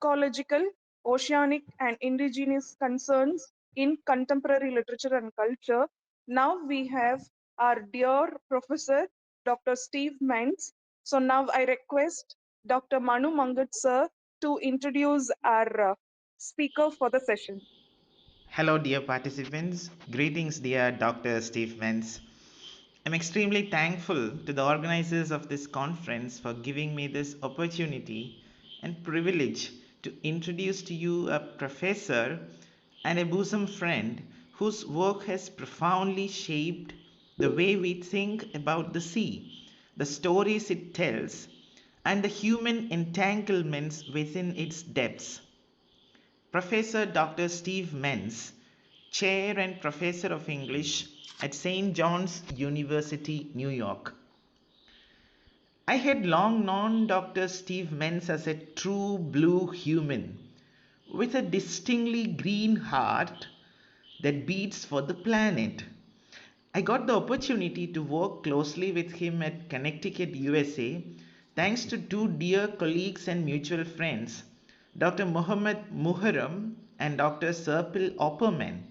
ecological, oceanic, and indigenous concerns in contemporary literature and culture. Now we have our dear Professor Dr. Steve Mentz. So now I request Dr. Manu Mangat sir to introduce our speaker for the session. Hello, dear participants. Greetings, dear Dr. Steve Mentz. I'm extremely thankful to the organizers of this conference for giving me this opportunity and privilege to introduce to you a professor and a bosom friend whose work has profoundly shaped the way we think about the sea, the stories it tells, and the human entanglements within its depths. Professor Dr. Steve Mentz, Chair and Professor of English at St. John's University, New York. I had long known Dr. Steve Mentz as a true blue human with a distinctly green heart that beats for the planet. I got the opportunity to work closely with him at Connecticut, USA, thanks to two dear colleagues and mutual friends, Dr. Mohammed Muharram and Dr. Serpil Opperman,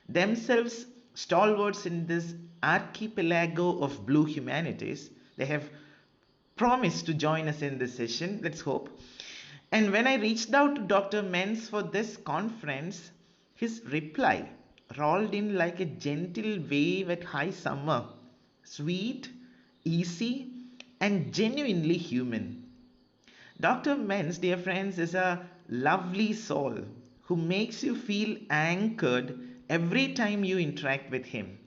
themselves stalwarts in this archipelago of blue humanities. They have promised to join us in this session. Let's hope. And when I reached out to Dr. Mentz for this conference, his reply rolled in like a gentle wave at high summer, sweet, easy, and genuinely human. Dr. Mentz, dear friends, is a lovely soul who makes you feel anchored every time you interact with him.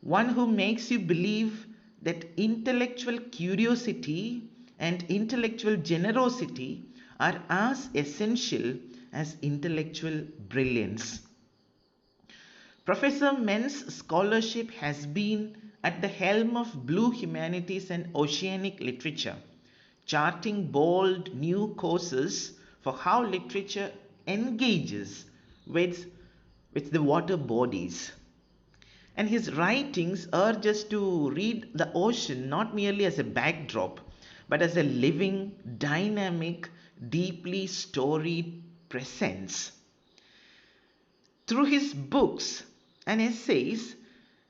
One who makes you believe that intellectual curiosity and intellectual generosity are as essential as intellectual brilliance. Professor Mentz's scholarship has been at the helm of blue humanities and oceanic literature, charting bold new courses for how literature engages with, the water bodies. And his writings urge us to read the ocean not merely as a backdrop, but as a living, dynamic, deeply storied presence. Through his books and essays,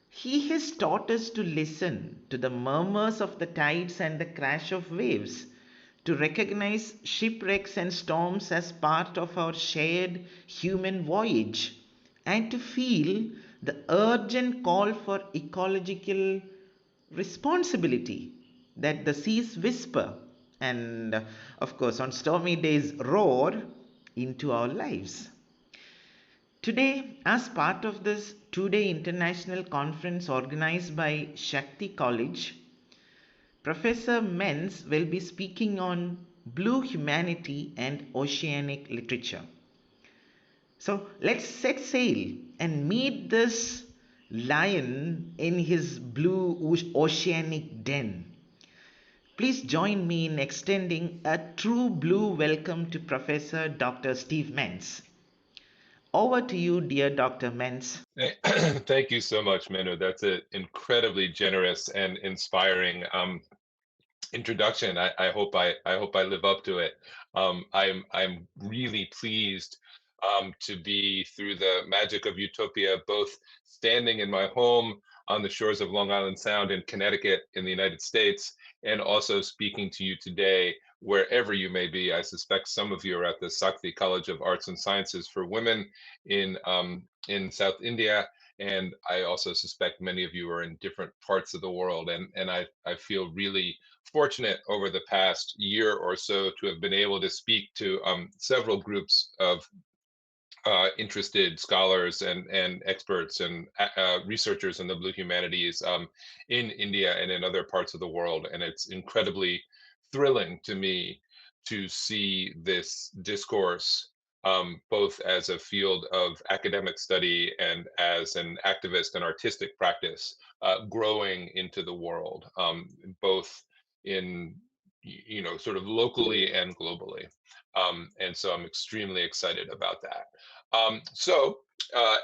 he has taught us to listen to the murmurs of the tides and the crash of waves, to recognize shipwrecks and storms as part of our shared human voyage, and to feel the urgent call for ecological responsibility that the seas whisper and, of course, on stormy days roar into our lives. Today, as part of this two-day international conference organized by Sakthi College, Professor Mentz will be speaking on blue humanity and oceanic literature. So let's set sail and meet this lion in his blue oceanic den. Please join me in extending a true blue welcome to Professor Dr. Steve Mentz. Over to you, dear Dr. Mentz. Thank you so much, Manu. That's an incredibly generous and inspiring introduction. I hope I live up to it. I'm really pleased to be, through the magic of utopia, both standing in my home on the shores of Long Island Sound in Connecticut in the United States, and also speaking to you today wherever you may be. I suspect some of you are at the Sakthi College of Arts and Sciences for Women in South India, and I also suspect many of you are in different parts of the world. And I feel really fortunate over the past year or so to have been able to speak to several groups of interested scholars and experts and researchers in the blue humanities in India and in other parts of the world. And it's incredibly thrilling to me to see this discourse, both as a field of academic study and as an activist and artistic practice, growing into the world, both in sort of locally and globally. And so I'm extremely excited about that. So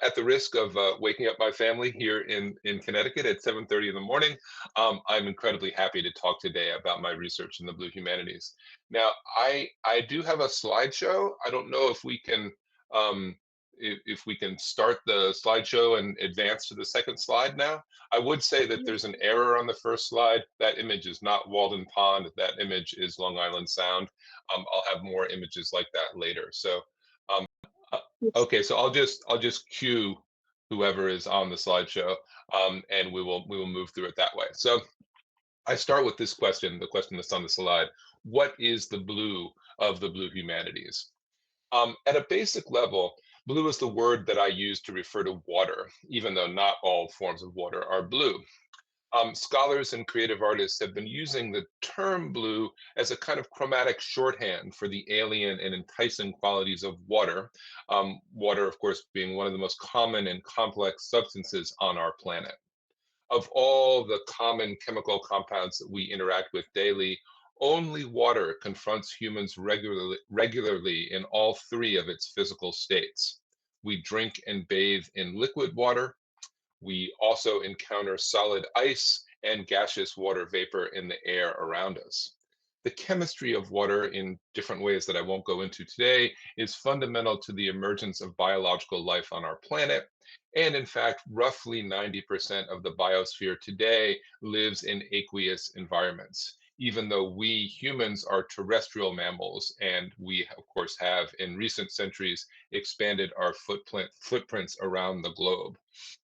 at the risk of waking up my family here in Connecticut at 7:30 in the morning, I'm incredibly happy to talk today about my research in the blue humanities. Now, I do have a slideshow. I don't know if we can um, if we can start the slideshow and advance to the second slide now. I would say that Yes. there's an error on the first slide. That image is not Walden Pond. That image is Long Island Sound. I'll have more images like that later. So, um, uh, Yes. okay, so I'll just cue whoever is on the slideshow, and we will move through it that way. So I start with this question, the question that's on the slide. What is the blue of the blue humanities? At a basic level, blue is the word that I use to refer to water, even though not all forms of water are blue. Scholars and creative artists have been using the term blue as a kind of chromatic shorthand for the alien and enticing qualities of water. Water, of course, being one of the most common and complex substances on our planet. Of all the common chemical compounds that we interact with daily, only water confronts humans regularly in all three of its physical states. We drink and bathe in liquid water. We also encounter solid ice and gaseous water vapor in the air around us. The chemistry of water, in different ways that I won't go into today, is fundamental to the emergence of biological life on our planet. And in fact, roughly 90% of the biosphere today lives in aqueous environments, even though we humans are terrestrial mammals, and we, of course, have in recent centuries expanded our footprints around the globe.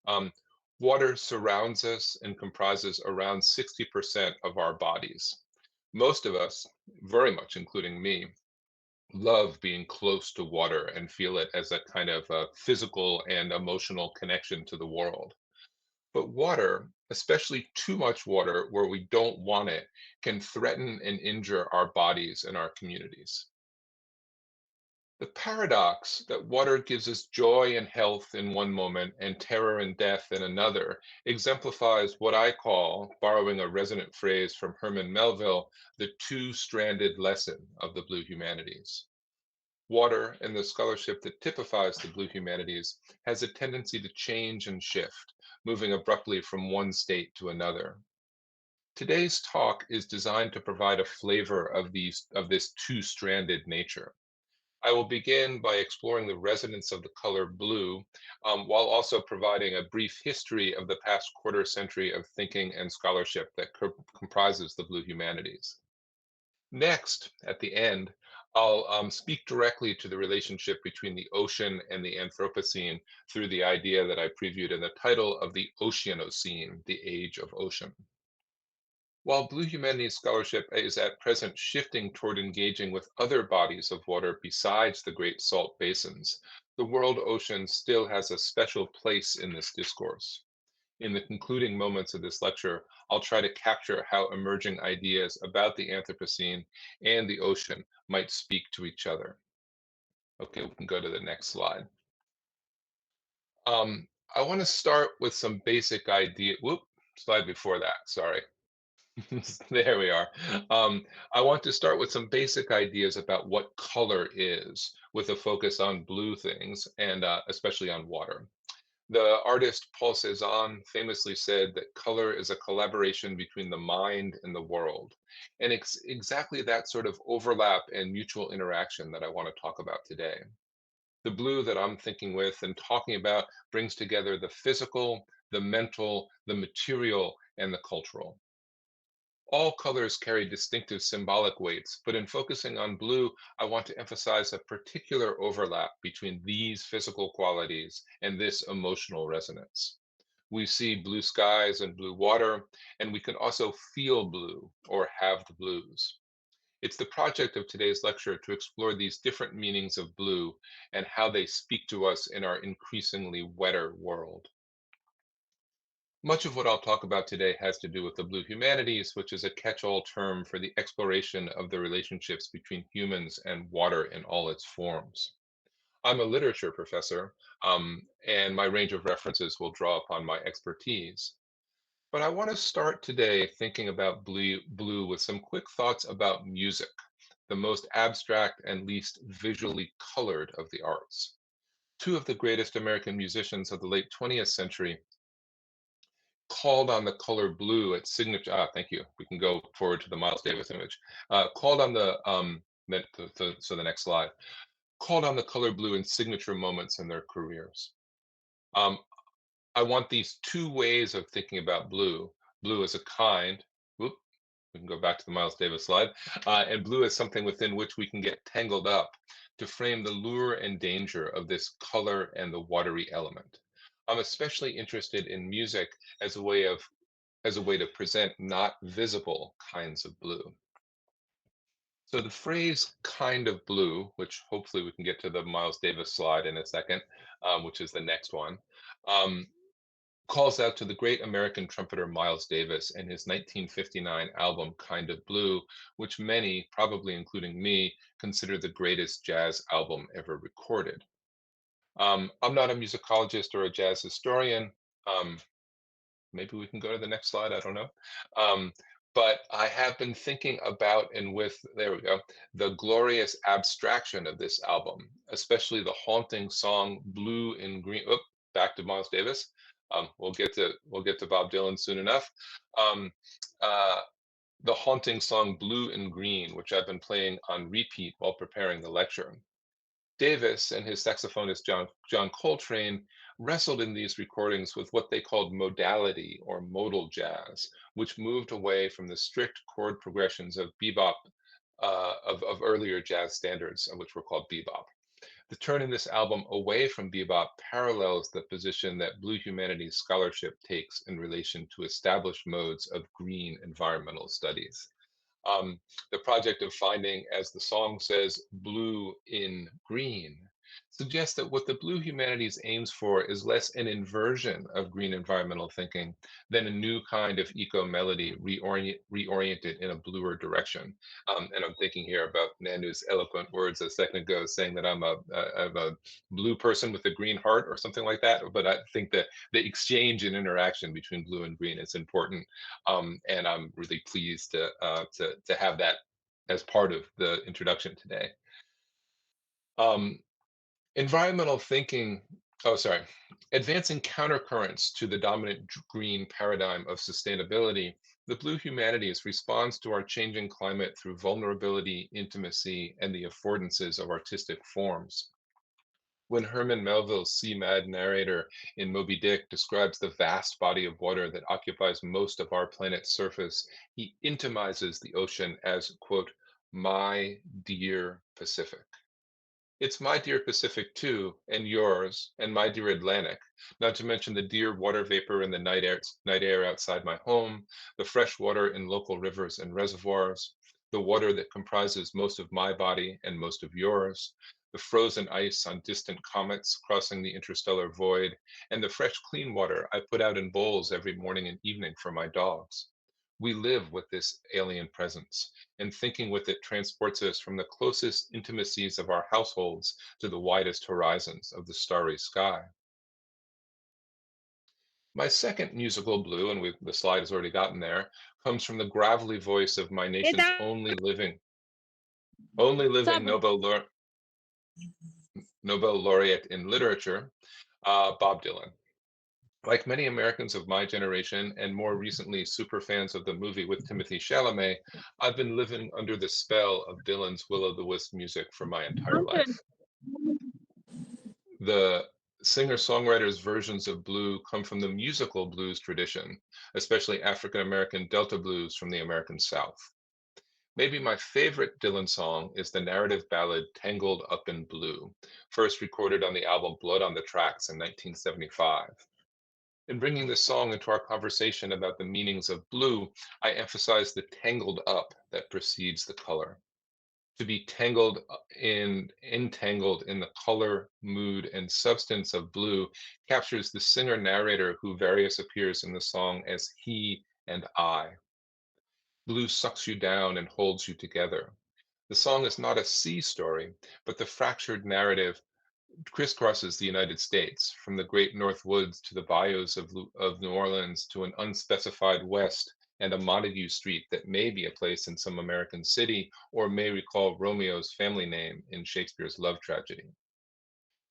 Um, Water surrounds us and comprises around 60% of our bodies. Most of us, very much including me, love being close to water and feel it as a kind of a physical and emotional connection to the world. But water, especially too much water where we don't want it, can threaten and injure our bodies and our communities. The paradox that water gives us joy and health in one moment and terror and death in another exemplifies what I call, borrowing a resonant phrase from Herman Melville, the two-stranded lesson of the blue humanities. Water, and the scholarship that typifies the blue humanities, has a tendency to change and shift, moving abruptly from one state to another. Today's talk is designed to provide a flavor of this two-stranded nature. I will begin by exploring the resonance of the color blue, while also providing a brief history of the past quarter century of thinking and scholarship that comprises the blue humanities. Next, at the end, I'll speak directly to the relationship between the ocean and the Anthropocene through the idea that I previewed in the title of the Oceanocene, the age of ocean. While blue humanities scholarship is at present shifting toward engaging with other bodies of water besides the great salt basins, the world ocean still has a special place in this discourse. In the concluding moments of this lecture, I'll try to capture how emerging ideas about the Anthropocene and the ocean might speak to each other. Okay, we can go to the next slide. I want to start with some basic idea. Whoop, slide before that, sorry. There we are. I want to start with some basic ideas about what color is, with a focus on blue things and especially on water. The artist Paul Cézanne famously said that color is a collaboration between the mind and the world. And it's exactly that sort of overlap and mutual interaction that I want to talk about today. The blue that I'm thinking with and talking about brings together the physical, the mental, the material, and the cultural. All colors carry distinctive symbolic weights, but in focusing on blue, I want to emphasize a particular overlap between these physical qualities and this emotional resonance. We see blue skies and blue water, and we can also feel blue or have the blues. It's the project of today's lecture to explore these different meanings of blue and how they speak to us in our increasingly wetter world. Much of what I'll talk about today has to do with the blue humanities, which is a catch-all term for the exploration of the relationships between humans and water in all its forms. I'm a literature professor, and my range of references will draw upon my expertise. But I want to start today thinking about blue with some quick thoughts about music, the most abstract and least visually colored of the arts. Two of the greatest American musicians of the late 20th century called on the color blue at signature. Thank you. We can go forward to the Miles Davis image. Called on the so the next slide. Called on the color blue in signature moments in their careers. Um, I want these two ways of thinking about blue. Blue as a kind. Whoop, we can go back to the Miles Davis slide. And blue as something within which we can get tangled up to frame the lure and danger of this color and the watery element. I'm especially interested in music as a way to present not visible kinds of blue. So the phrase kind of blue, which hopefully we can get to the Miles Davis slide in a second, which is the next one, um, calls out to the great American trumpeter Miles Davis and his 1959 album Kind of Blue, which many, probably including me, consider the greatest jazz album ever recorded. I'm not a musicologist or a jazz historian. Um, Maybe we can go to the next slide. I don't know. Um, but I have been thinking about and with, there we go, the glorious abstraction of this album, especially the haunting song Blue in Green. Oh, back to Miles Davis. We'll get to Bob Dylan soon enough. Um, uh, the haunting song Blue in Green, which I've been playing on repeat while preparing the lecture. Davis and his saxophonist John Coltrane wrestled in these recordings with what they called modality or modal jazz, which moved away from the strict chord progressions of bebop, of earlier jazz standards, which were called bebop. The turn in this album away from bebop parallels the position that Blue Humanities scholarship takes in relation to established modes of green environmental studies. The project of finding, as the song says, blue in green, suggests that what the Blue Humanities aims for is less an inversion of green environmental thinking than a new kind of eco-melody reoriented in a bluer direction. And I'm thinking here about Nanu's eloquent words a second ago, saying that I'm a blue person with a green heart or something like that. But I think that the exchange and interaction between blue and green is important, and I'm really pleased to have that as part of the introduction today. Um, Environmental thinking, oh, sorry, advancing countercurrents to the dominant green paradigm of sustainability, the Blue Humanities responds to our changing climate through vulnerability, intimacy, and the affordances of artistic forms. When Herman Melville's sea-mad narrator in Moby Dick describes the vast body of water that occupies most of our planet's surface, he intimizes the ocean as, quote, my dear Pacific. It's my dear Pacific too, and yours, and my dear Atlantic, not to mention the dear water vapor in the night air outside my home, the fresh water in local rivers and reservoirs, the water that comprises most of my body and most of yours, the frozen ice on distant comets crossing the interstellar void, and the fresh clean water I put out in bowls every morning and evening for my dogs. We live with this alien presence, and thinking with it transports us from the closest intimacies of our households to the widest horizons of the starry sky. My second musical blue, and the slide has already gotten there, comes from the gravelly voice of my nation's only living Nobel laureate in literature, Bob Dylan. Like many Americans of my generation, and more recently superfans of the movie with Timothy Chalamet, I've been living under the spell of Dylan's Will-o'-the-Wisp music for my entire life. The singer-songwriters' versions of blue come from the musical blues tradition, especially African-American Delta blues from the American South. Maybe my favorite Dylan song is the narrative ballad Tangled Up in Blue, first recorded on the album Blood on the Tracks in 1975. In bringing this song into our conversation about the meanings of blue, I emphasize the tangled up that precedes the color. To be entangled in the color, mood, and substance of blue captures the singer-narrator who various appears in the song as he and I. Blue sucks you down and holds you together. The song is not a sea story, but the fractured narrative crisscrosses the United States, from the great North Woods to the bayous of New Orleans to an unspecified West and a Montague Street that may be a place in some American city or may recall Romeo's family name in Shakespeare's love tragedy.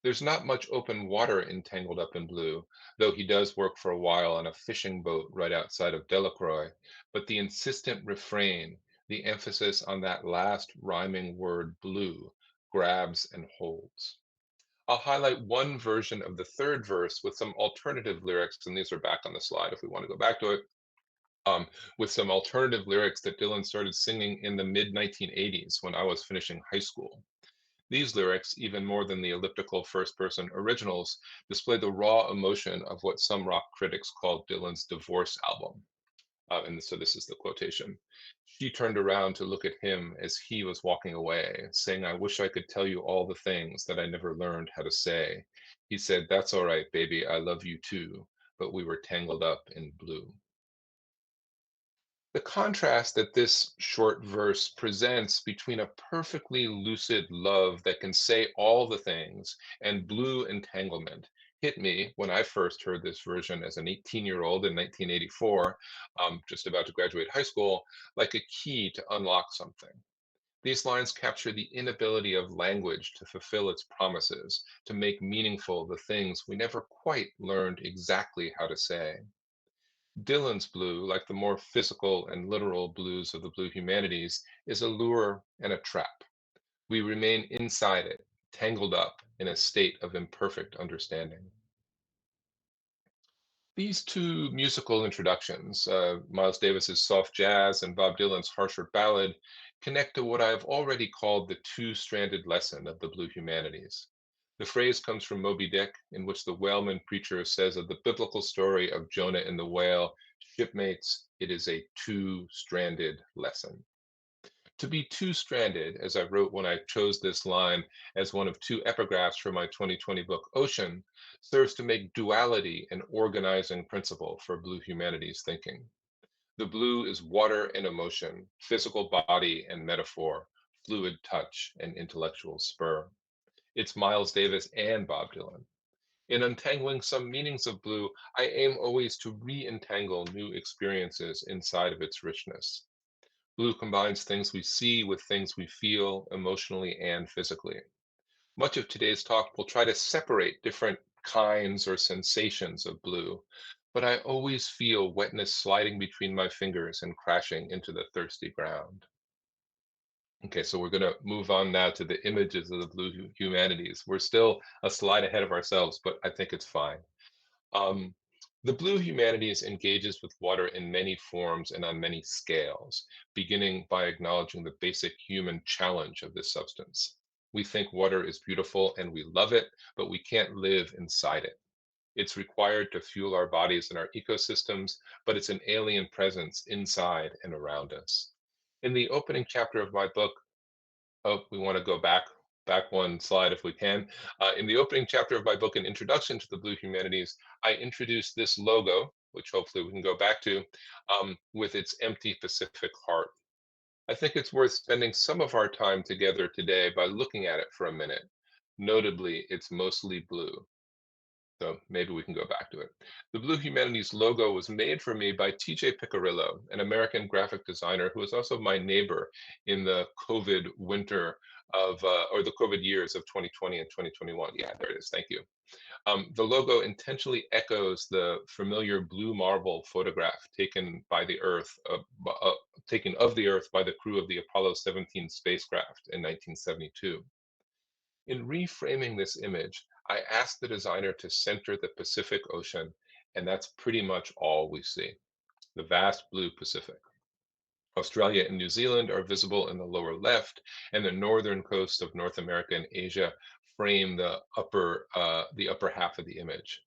There's not much open water entangled up in blue, though he does work for a while on a fishing boat right outside of Delacroix, but the insistent refrain, the emphasis on that last rhyming word blue, grabs and holds. I'll highlight one version of the third verse with some alternative lyrics, and these are back on the slide if we want to go back to it, with some alternative lyrics that Dylan started singing in the mid 1980s when I was finishing high school. These lyrics, even more than the elliptical first person originals, display the raw emotion of what some rock critics called Dylan's divorce album. And so this is the quotation. She turned around to look at him as he was walking away, saying, I wish I could tell you all the things that I never learned how to say. He said, That's all right, baby, I love you too, but we were tangled up in blue. The contrast that this short verse presents between a perfectly lucid love that can say all the things and blue entanglement hit me when I first heard this version as an 18-year-old in 1984, just about to graduate high school, like a key to unlock something. These lines capture the inability of language to fulfill its promises, to make meaningful the things we never quite learned exactly how to say. Dylan's blue, like the more physical and literal blues of the blue humanities, is a lure and a trap. We remain inside it, tangled up in a state of imperfect understanding. These two musical introductions, Miles Davis's soft jazz and Bob Dylan's harsher ballad, connect to what I have already called the two-stranded lesson of the blue humanities. The phrase comes from Moby Dick, in which the whaleman preacher says of the biblical story of Jonah and the whale, shipmates, it is a two-stranded lesson. To be two-stranded, as I wrote when I chose this line as one of two epigraphs for my 2020 book, Ocean, serves to make duality an organizing principle for blue humanities thinking. The blue is water and emotion, physical body and metaphor, fluid touch and intellectual spur. It's Miles Davis and Bob Dylan. In untangling some meanings of blue, I aim always to re-entangle new experiences inside of its richness. Blue combines things we see with things we feel emotionally and physically. Much of today's talk will try to separate different kinds or sensations of blue, but I always feel wetness sliding between my fingers and crashing into the thirsty ground. Okay, so we're going to move on now to the images of the blue humanities. We're still a slide ahead of ourselves, but I think it's fine. Um, the blue humanities engages with water in many forms and on many scales, beginning by acknowledging the basic human challenge of this substance. We think water is beautiful and we love it, but we can't live inside it. It's required to fuel our bodies and our ecosystems, but it's an alien presence inside and around us. In the opening chapter of my book, oh, we want to go back one slide if we can. In the opening chapter of my book, An Introduction to the Blue Humanities, I introduced this logo, which hopefully we can go back to, with its empty Pacific heart. I think it's worth spending some of our time together today by looking at it for a minute. Notably, it's mostly blue. So maybe we can go back to it. The Blue Humanities logo was made for me by TJ Picarillo, an American graphic designer who is also my neighbor in the COVID winter of, or the COVID years of 2020 and 2021. Yeah, there it is. Thank you. The logo intentionally echoes the familiar blue marble photograph taken by the Earth, taken of the Earth by the crew of the Apollo 17 spacecraft in 1972. In reframing this image, I asked the designer to center the Pacific Ocean, and that's pretty much all we see, the vast blue Pacific. Australia and New Zealand are visible in the lower left, and the northern coast of North America and Asia frame the upper half of the image.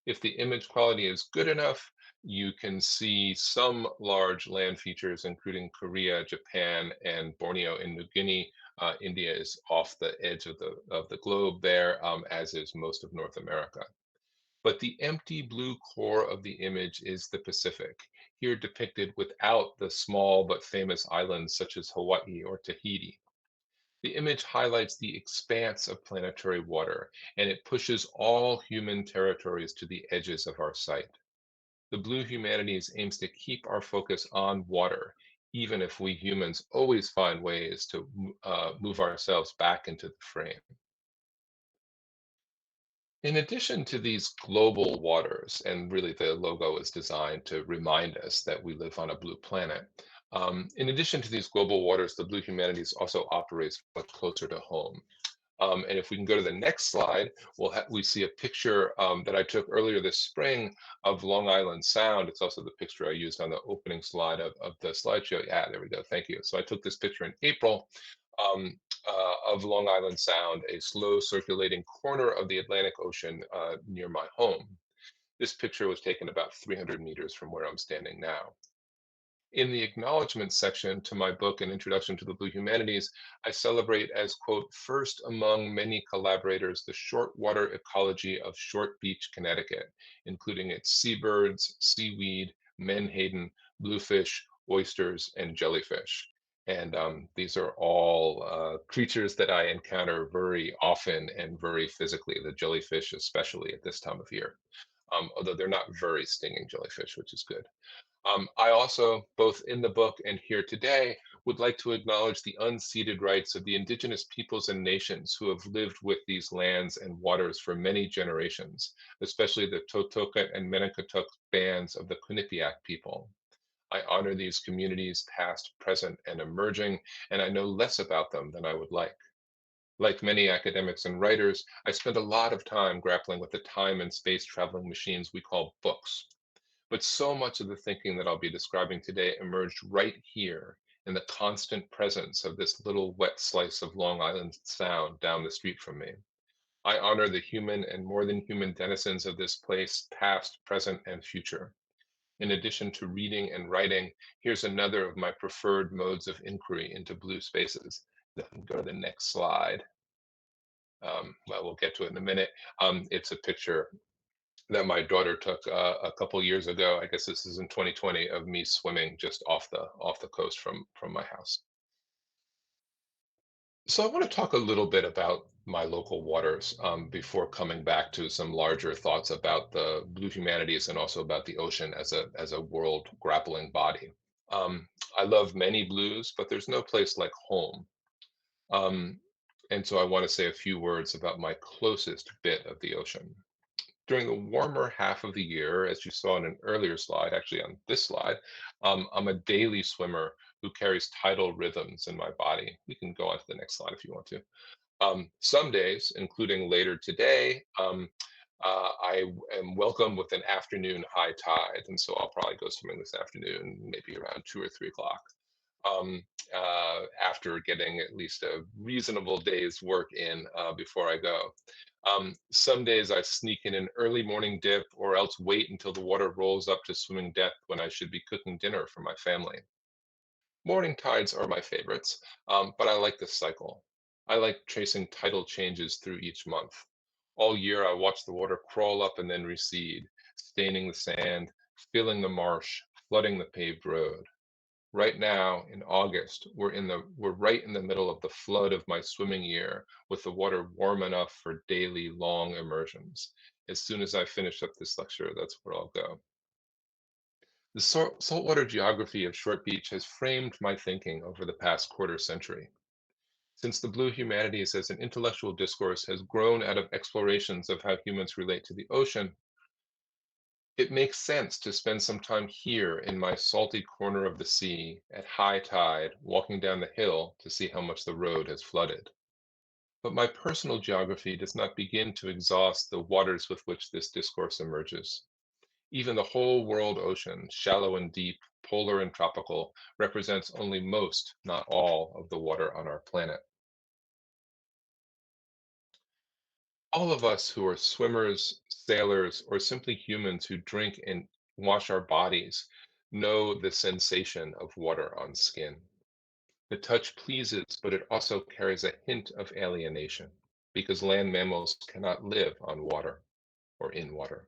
If the image quality is good enough, you can see some large land features, including Korea, Japan, and Borneo in New Guinea. India is off the edge of the globe there, as is most of North America. But the empty blue core of the image is the Pacific, here depicted without the small but famous islands such as Hawaii or Tahiti. The image highlights the expanse of planetary water, and it pushes all human territories to the edges of our sight. The Blue Humanities aims to keep our focus on water, even if we humans always find ways to move ourselves back into the frame. In addition to these global waters, and really the logo is designed to remind us that we live on a blue planet. In addition to these global waters, the Blue Humanities also operates much closer to home. And if we can go to the next slide, we see a picture that I took earlier this spring of Long Island Sound. It's also the picture I used on the opening slide of the slideshow. Yeah, there we go. Thank you. So I took this picture in April um, of Long Island Sound, a slow circulating corner of the Atlantic Ocean near my home. This picture was taken about 300 meters from where I'm standing now. In the acknowledgement section to my book, An Introduction to the Blue Humanities, I celebrate as, quote, first among many collaborators, the short water ecology of Short Beach, Connecticut, including its seabirds, seaweed, menhaden, bluefish, oysters, and jellyfish. And these are all creatures that I encounter very often and very physically, the jellyfish, especially at this time of year, although they're not very stinging jellyfish, which is good. I also, both in the book and here today, would like to acknowledge the unceded rights of the Indigenous peoples and nations who have lived with these lands and waters for many generations, especially the Totoka and Menekautuk bands of the Quinnipiac people. I honor these communities, past, present, and emerging, and I know less about them than I would like. Like many academics and writers, I spend a lot of time grappling with the time and space traveling machines we call books. But so much of the thinking that I'll be describing today emerged right here in the constant presence of this little wet slice of Long Island Sound down the street from me. I honor the human and more than human denizens of this place, past, present, and future. In addition to reading and writing, here's another of my preferred modes of inquiry into blue spaces. Go to the next slide. Well, we'll get to it in a minute. It's a picture that my daughter took a couple years ago. I guess this is in 2020 of me swimming just off the coast from my house. So I want to talk a little bit about my local waters before coming back to some larger thoughts about the blue humanities and also about the ocean as a world grappling body. Um, I love many blues, but there's no place like home. Um, and so I want to say a few words about my closest bit of the ocean. During the warmer half of the year, as you saw in an earlier slide, actually on this slide, I'm a daily swimmer who carries tidal rhythms in my body. We can go on to the next slide if you want to. Some days, including later today, I am welcome with an afternoon high tide. And so I'll probably go swimming this afternoon, maybe around 2 or 3 o'clock, um, after getting at least a reasonable day's work in before I go. Some days I sneak in an early morning dip or else wait until the water rolls up to swimming depth when I should be cooking dinner for my family. Morning tides are my favorites, but I like this cycle. I like tracing tidal changes through each month. All year I watch the water crawl up and then recede, staining the sand, filling the marsh, flooding the paved road. Right now in August, we're right in the middle of the flood of my swimming year with the water warm enough for daily long immersions. As soon as I finish up this lecture, that's where I'll go. The saltwater geography of Short Beach has framed my thinking over the past quarter century. Since the blue humanities as an intellectual discourse has grown out of explorations of how humans relate to the ocean, it makes sense to spend some time here in my salty corner of the sea at high tide, walking down the hill to see how much the road has flooded. But my personal geography does not begin to exhaust the waters with which this discourse emerges. Even the whole world ocean, shallow and deep, polar and tropical, represents only most, not all, of the water on our planet. All of us who are swimmers, sailors, or simply humans who drink and wash our bodies know the sensation of water on skin. The touch pleases, but it also carries a hint of alienation because land mammals cannot live on water or in water.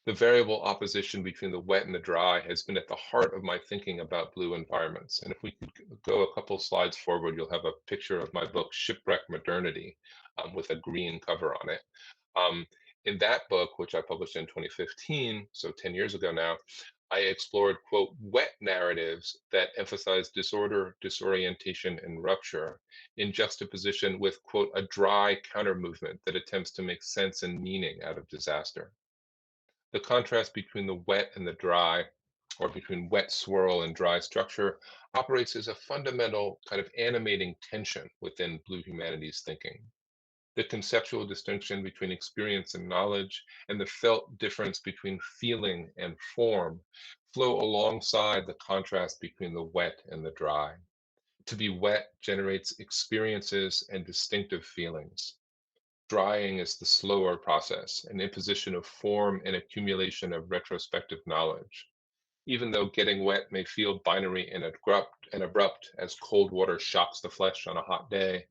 The variable opposition between the wet and the dry has been at the heart of my thinking about blue environments. And if we could go a couple slides forward, you'll have a picture of my book, Shipwreck Modernity, with a green cover on it. Um, in that book, which I published in 2015, so 10 years ago now, I explored, quote, wet narratives that emphasize disorder, disorientation, and rupture in juxtaposition with, quote, a dry counter movement that attempts to make sense and meaning out of disaster. The contrast between the wet and the dry, or between wet swirl and dry structure, operates as a fundamental kind of animating tension within Blue Humanities thinking. The conceptual distinction between experience and knowledge, and the felt difference between feeling and form, flow alongside the contrast between the wet and the dry. To be wet generates experiences and distinctive feelings. Drying is the slower process, an imposition of form and accumulation of retrospective knowledge. Even though getting wet may feel binary and abrupt as cold water shocks the flesh on a hot day,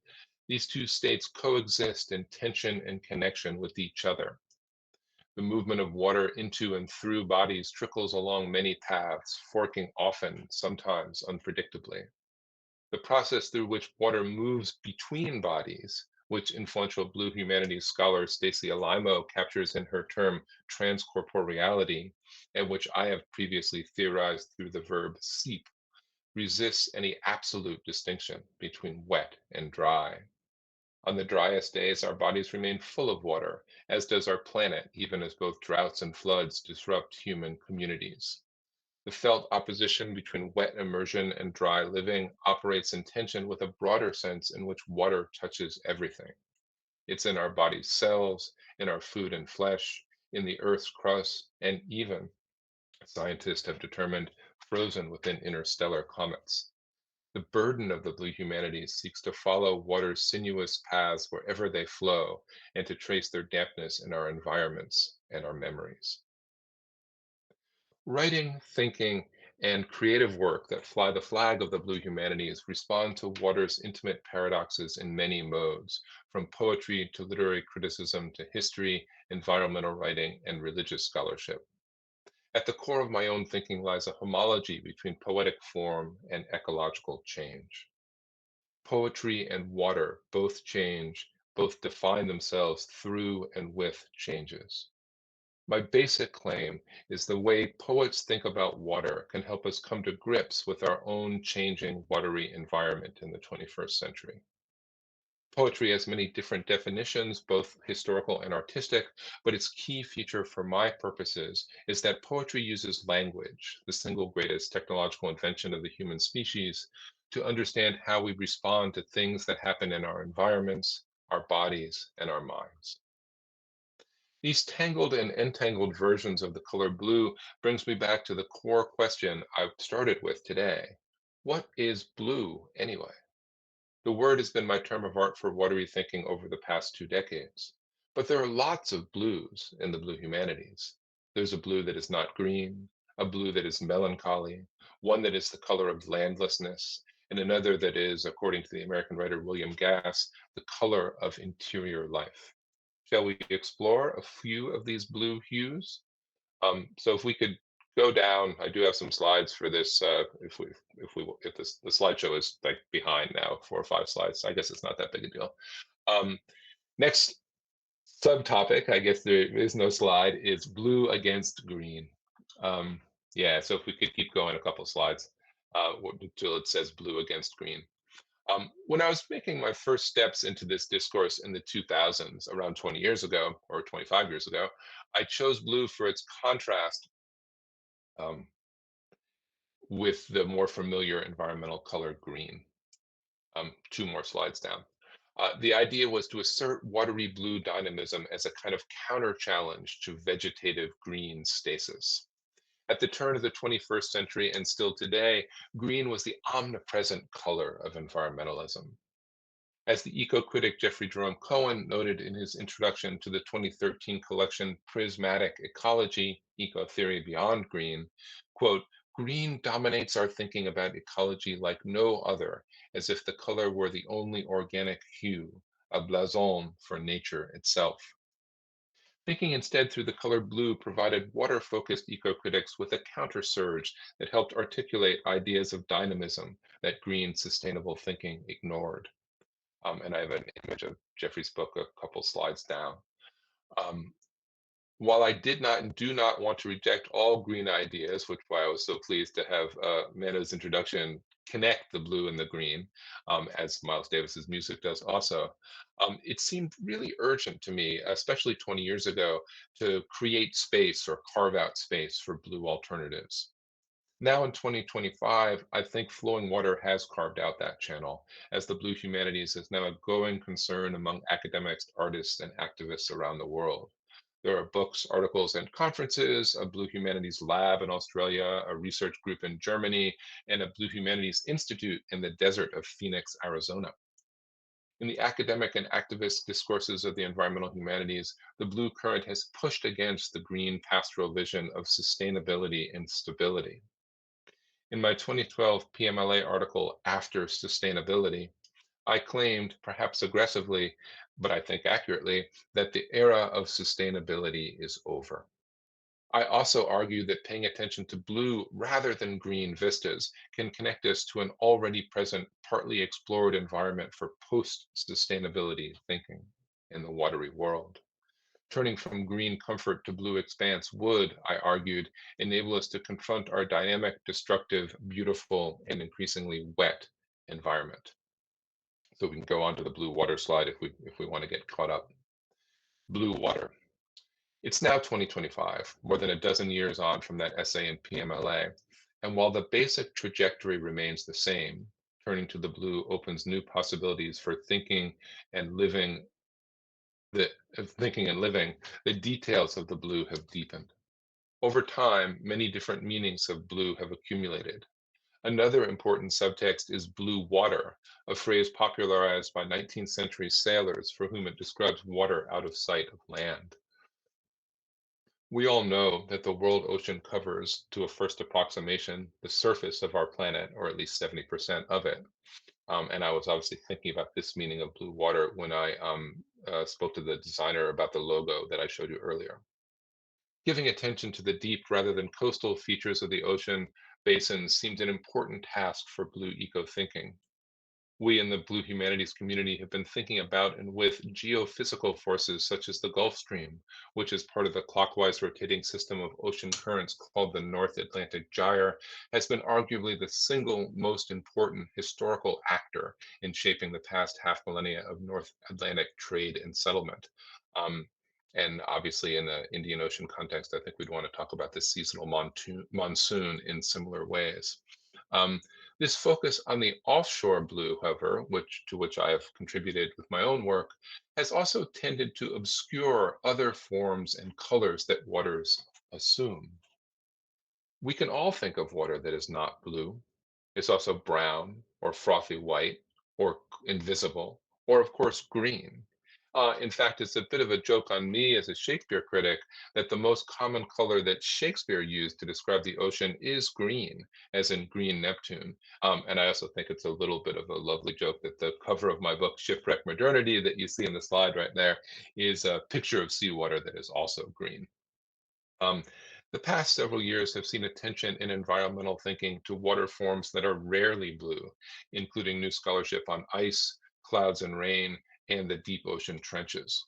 these two states coexist in tension and connection with each other. The movement of water into and through bodies trickles along many paths, forking often, sometimes unpredictably. The process through which water moves between bodies, which influential Blue Humanities scholar Stacy Alimo captures in her term transcorporeality, and which I have previously theorized through the verb seep, resists any absolute distinction between wet and dry. On the driest days, our bodies remain full of water, as does our planet, even as both droughts and floods disrupt human communities. The felt opposition between wet immersion and dry living operates in tension with a broader sense in which water touches everything. It's in our body's cells, in our food and flesh, in the Earth's crust, and even, scientists have determined, frozen within interstellar comets. The burden of the Blue Humanities seeks to follow water's sinuous paths wherever they flow and to trace their dampness in our environments and our memories. Writing, thinking, and creative work that fly the flag of the Blue Humanities respond to water's intimate paradoxes in many modes, from poetry to literary criticism to history, environmental writing, and religious scholarship. At the core of my own thinking lies a homology between poetic form and ecological change. Poetry and water both change, both define themselves through and with changes. My basic claim is the way poets think about water can help us come to grips with our own changing watery environment in the 21st century. Poetry has many different definitions, both historical and artistic, but its key feature for my purposes is that poetry uses language, the single greatest technological invention of the human species, to understand how we respond to things that happen in our environments, our bodies, and our minds. These tangled and entangled versions of the color blue brings me back to the core question I started with today. What is blue anyway? The word has been my term of art for watery thinking over the past 2 decades. But there are lots of blues in the Blue Humanities. There's a blue that is not green, a blue that is melancholy, one that is the color of landlessness, and another that is, according to the American writer William Gass, the color of interior life. Shall we explore a few of these blue hues? So if we could go down, I do have some slides for this. If the slideshow is like behind now, 4 or 5 slides, I guess it's not that big a deal. Um, Next subtopic, I guess there is no slide, is blue against green. Yeah, so if we could keep going a couple slides until it says blue against green. When I was making my first steps into this discourse in the 2000s, around 20 years ago or 25 years ago, I chose blue for its contrast um, with the more familiar environmental color green. 2 more slides down. The idea was to assert watery blue dynamism as a kind of counter challenge to vegetative green stasis. At the turn of the 21st century and still today, green was the omnipresent color of environmentalism. As the eco-critic Jeffrey Jerome Cohen noted in his introduction to the 2013 collection Prismatic Ecology, Eco-Theory Beyond Green, quote, green dominates our thinking about ecology like no other, as if the color were the only organic hue, a blason for nature itself. Thinking instead through the color blue provided water-focused eco-critics with a counter-surge that helped articulate ideas of dynamism that green sustainable thinking ignored. And I have an image of Jeffrey's book a couple slides down. Um, while I did not and do not want to reject all green ideas, which is why I was so pleased to have Mano's introduction connect the blue and the green, as Miles Davis's music does also, it seemed really urgent to me, especially 20 years ago, to create space or carve out space for blue alternatives. Now in 2025, I think flowing water has carved out that channel, as the blue humanities is now a growing concern among academics, artists, and activists around the world. There are books, articles, and conferences, a Blue Humanities Lab in Australia, a research group in Germany, and a Blue Humanities Institute in the desert of Phoenix, Arizona. In the academic and activist discourses of the environmental humanities, the blue current has pushed against the green pastoral vision of sustainability and stability. In my 2012 PMLA article, After Sustainability, I claimed, perhaps aggressively, but I think accurately, that the era of sustainability is over. I also argue that paying attention to blue rather than green vistas can connect us to an already present, partly explored environment for post-sustainability thinking in the watery world. Turning from green comfort to blue expanse would, I argued, enable us to confront our dynamic, destructive, beautiful, and increasingly wet environment. So we can go on to the blue water slide if we want to get caught up. Blue water. It's now 2025, more than a dozen years on from that essay in PMLA, and while the basic trajectory remains the same, turning to the blue opens new possibilities for thinking and living, the details of the blue have deepened. Over time, many different meanings of blue have accumulated. Another important subtext is blue water, a phrase popularized by 19th century sailors for whom it describes water out of sight of land. We all know that the world ocean covers, to a first approximation, the surface of our planet, or at least 70% of it. And I was obviously thinking about this meaning of blue water when I spoke to the designer about the logo that I showed you earlier. Giving attention to the deep rather than coastal features of the ocean basin seemed an important task for blue eco thinking. We in the blue humanities community have been thinking about and with geophysical forces such as the Gulf Stream, which is part of the clockwise rotating system of ocean currents called the North Atlantic Gyre, has been arguably the single most important historical actor in shaping the past half millennia of North Atlantic trade and settlement. Um, and obviously, in the Indian Ocean context, I think we'd want to talk about the seasonal monsoon in similar ways. Um, this focus on the offshore blue, however, to which I have contributed with my own work, has also tended to obscure other forms and colors that waters assume. We can all think of water that is not blue. It's also brown or frothy white or invisible or, of course, green. In fact, it's a bit of a joke on me as a Shakespeare critic that the most common color that Shakespeare used to describe the ocean is green, as in green Neptune. And I also think it's a little bit of a lovely joke that the cover of my book, Shipwreck Modernity, that you see in the slide right there, is a picture of seawater that is also green. Um, the past several years have seen attention in environmental thinking to water forms that are rarely blue, including new scholarship on ice, clouds and rain, and the deep ocean trenches.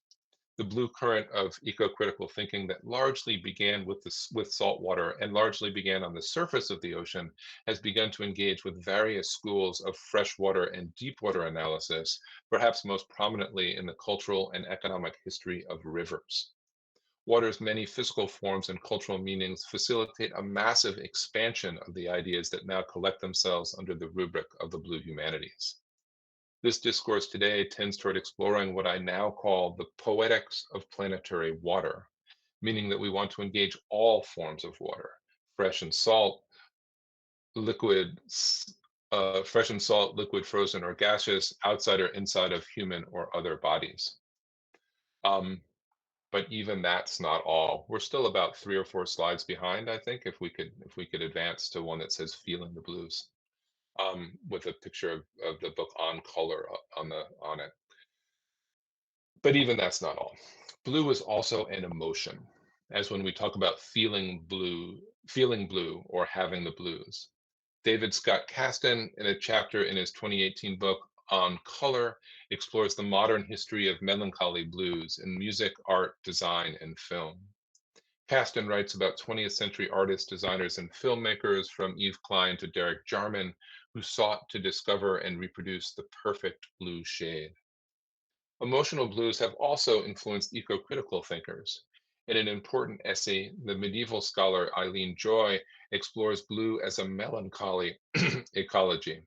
The blue current of eco-critical thinking that largely began with saltwater and largely began on the surface of the ocean has begun to engage with various schools of freshwater and deep water analysis, perhaps most prominently in the cultural and economic history of rivers. Water's many physical forms and cultural meanings facilitate a massive expansion of the ideas that now collect themselves under the rubric of the blue humanities. This discourse today tends toward exploring what I now call the poetics of planetary water, meaning that we want to engage all forms of water, fresh and salt, liquid, liquid, frozen, or gaseous, outside or inside of human or other bodies. But even that's not all. We're still about 3 or 4 slides behind, I think, if we could advance to one that says "Feeling the Blues," with a picture of the book On Color on it. But even that's not all. Blue is also an emotion, as when we talk about feeling blue or having the blues. David Scott Caston, in a chapter in his 2018 book on color, explores the modern history of melancholy blues in music, art, design, and film. Caston writes about 20th century artists, designers, and filmmakers from Yves Klein to Derek Jarman, who sought to discover and reproduce the perfect blue shade. Emotional blues have also influenced eco-critical thinkers. In an important essay, the medieval scholar Eileen Joy explores blue as a melancholy ecology.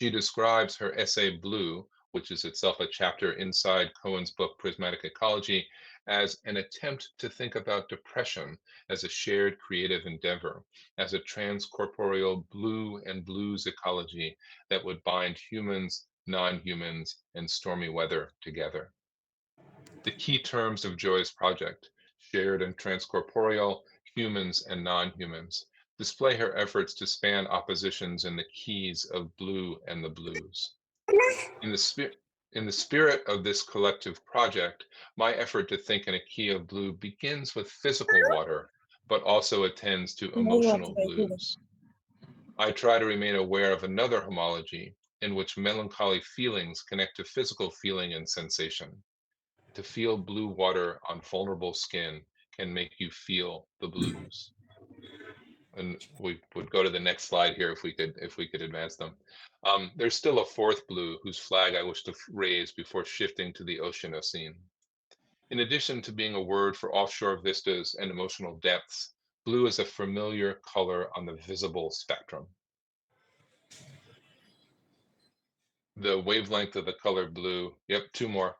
She describes her essay Blue, which is itself a chapter inside Cohen's book Prismatic Ecology, as an attempt to think about depression as a shared creative endeavor, as a transcorporeal blue and blues ecology that would bind humans, non-humans, and stormy weather together. The key terms of Joy's project, shared and transcorporeal, humans and non-humans, display her efforts to span oppositions in the keys of blue and the blues. In the spirit of this collective project, my effort to think in a key of blue begins with physical water, but also attends to emotional blues. I try to remain aware of another homology in which melancholy feelings connect to physical feeling and sensation. To feel blue water on vulnerable skin can make you feel the blues. And we would go to the next slide here if we could advance them. There's still a fourth blue whose flag I wish to raise before shifting to the Oceanocene. In addition to being a word for offshore vistas and emotional depths, blue is a familiar color on the visible spectrum. The wavelength of the color blue, yep, two more.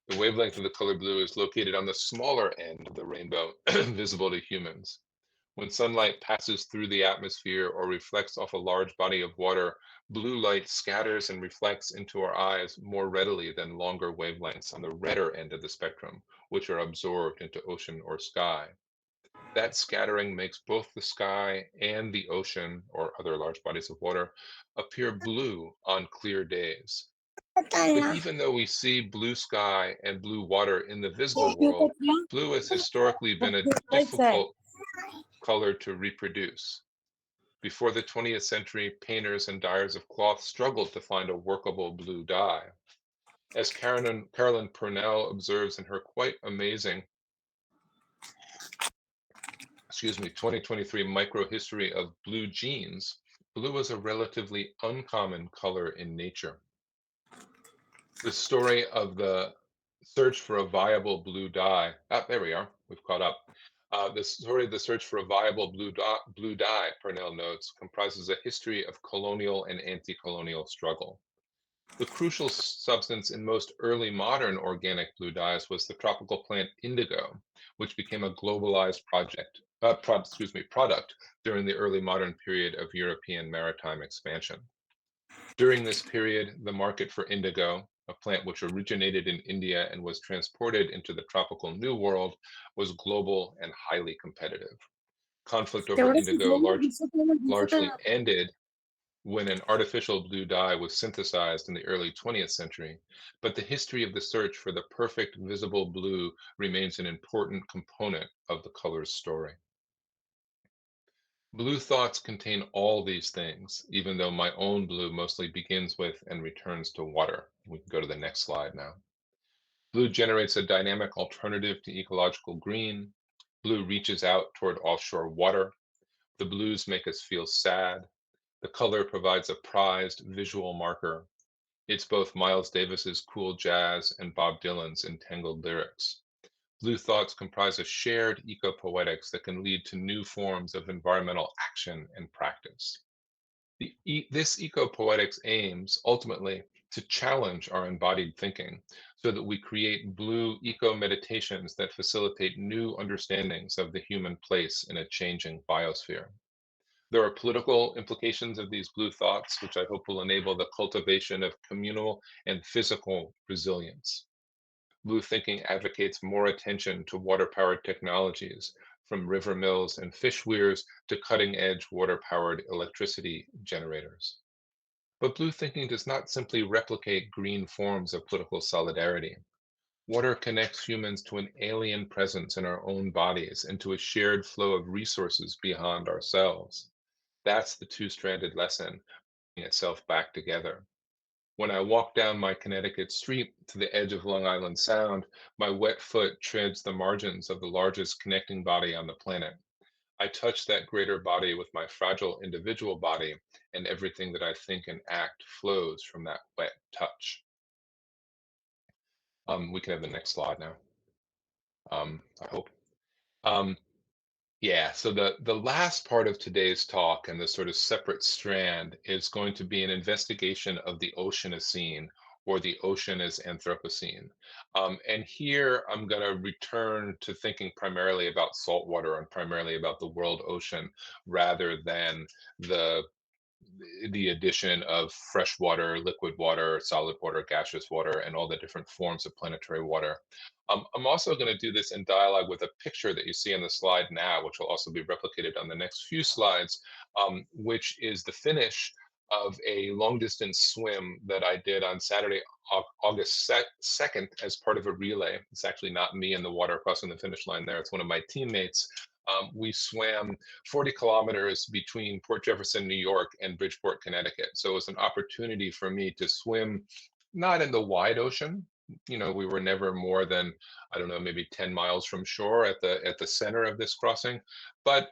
The wavelength of the color blue is located on the smaller end of the rainbow, visible to humans. When sunlight passes through the atmosphere or reflects off a large body of water, blue light scatters and reflects into our eyes more readily than longer wavelengths on the redder end of the spectrum, which are absorbed into ocean or sky. That scattering makes both the sky and the ocean, or other large bodies of water, appear blue on clear days. But even though we see blue sky and blue water in the visible world, blue has historically been a difficult color to reproduce. Before the 20th century, painters and dyers of cloth struggled to find a workable blue dye. As Carolyn Purnell observes in her quite amazing 2023 microhistory of blue jeans, blue is a relatively uncommon color in nature. The story of the search for a viable blue dye. There we are. We've caught up. The story of the search for a viable blue dye, Purnell notes, comprises a history of colonial and anti-colonial struggle. The crucial substance in most early modern organic blue dyes was the tropical plant indigo, which became a globalized product during the early modern period of European maritime expansion. During this period, the market for indigo, a plant which originated in India and was transported into the tropical New World, was global and highly competitive. Conflict over indigo largely ended when an artificial blue dye was synthesized in the early 20th century, but the history of the search for the perfect visible blue remains an important component of the color's story. Blue thoughts contain all these things, even though my own blue mostly begins with and returns to water. We can go to the next slide now. Blue generates a dynamic alternative to ecological green. Blue reaches out toward offshore water. The blues make us feel sad. The color provides a prized visual marker. It's both Miles Davis's cool jazz and Bob Dylan's entangled lyrics. Blue thoughts comprise a shared eco-poetics that can lead to new forms of environmental action and practice. This eco-poetics aims, ultimately, to challenge our embodied thinking so that we create blue eco-meditations that facilitate new understandings of the human place in a changing biosphere. There are political implications of these blue thoughts, which I hope will enable the cultivation of communal and physical resilience. Blue thinking advocates more attention to water-powered technologies, from river mills and fish weirs to cutting-edge water-powered electricity generators. But blue thinking does not simply replicate green forms of political solidarity. Water connects humans to an alien presence in our own bodies and to a shared flow of resources beyond ourselves. That's the two-stranded lesson, bringing itself back together. When I walk down my Connecticut street to the edge of Long Island Sound, my wet foot treads the margins of the largest connecting body on the planet. I touch that greater body with my fragile individual body, and everything that I think and act flows from that wet touch. We can have the next slide now. I hope. Um, yeah, so the last part of today's talk and the sort of separate strand is going to be an investigation of the Oceanocene, or the ocean as Anthropocene. And here I'm going to return to thinking primarily about saltwater and primarily about the world ocean rather than the the addition of fresh water, liquid water, solid water, gaseous water, and all the different forms of planetary water. I'm also going to do this in dialogue with a picture that you see on the slide now, which will also be replicated on the next few slides, which is the finish of a long distance swim that I did on Saturday, August 2nd, as part of a relay. It's actually not me in the water crossing the finish line there, it's one of my teammates. We swam 40 kilometers between Port Jefferson, New York, and Bridgeport, Connecticut. So it was an opportunity for me to swim not in the wide ocean. You know, we were never more than, I don't know, maybe 10 miles from shore at the center of this crossing, but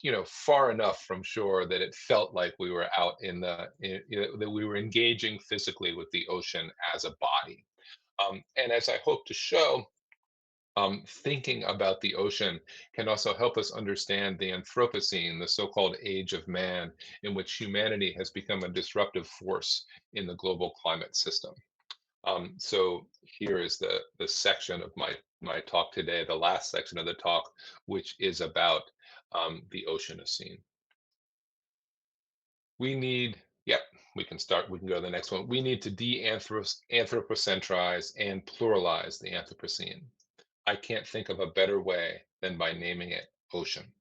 you know, far enough from shore that it felt like we were out that we were engaging physically with the ocean as a body. And as I hope to show, thinking about the ocean can also help us understand the Anthropocene, the so-called age of man, in which humanity has become a disruptive force in the global climate system. So here is the section of my talk today, the last section of the talk, which is about the Oceanocene. We need, yep, we can go to the next one. We need to de-anthropocentrize and pluralize the Anthropocene. I can't think of a better way than by naming it ocean.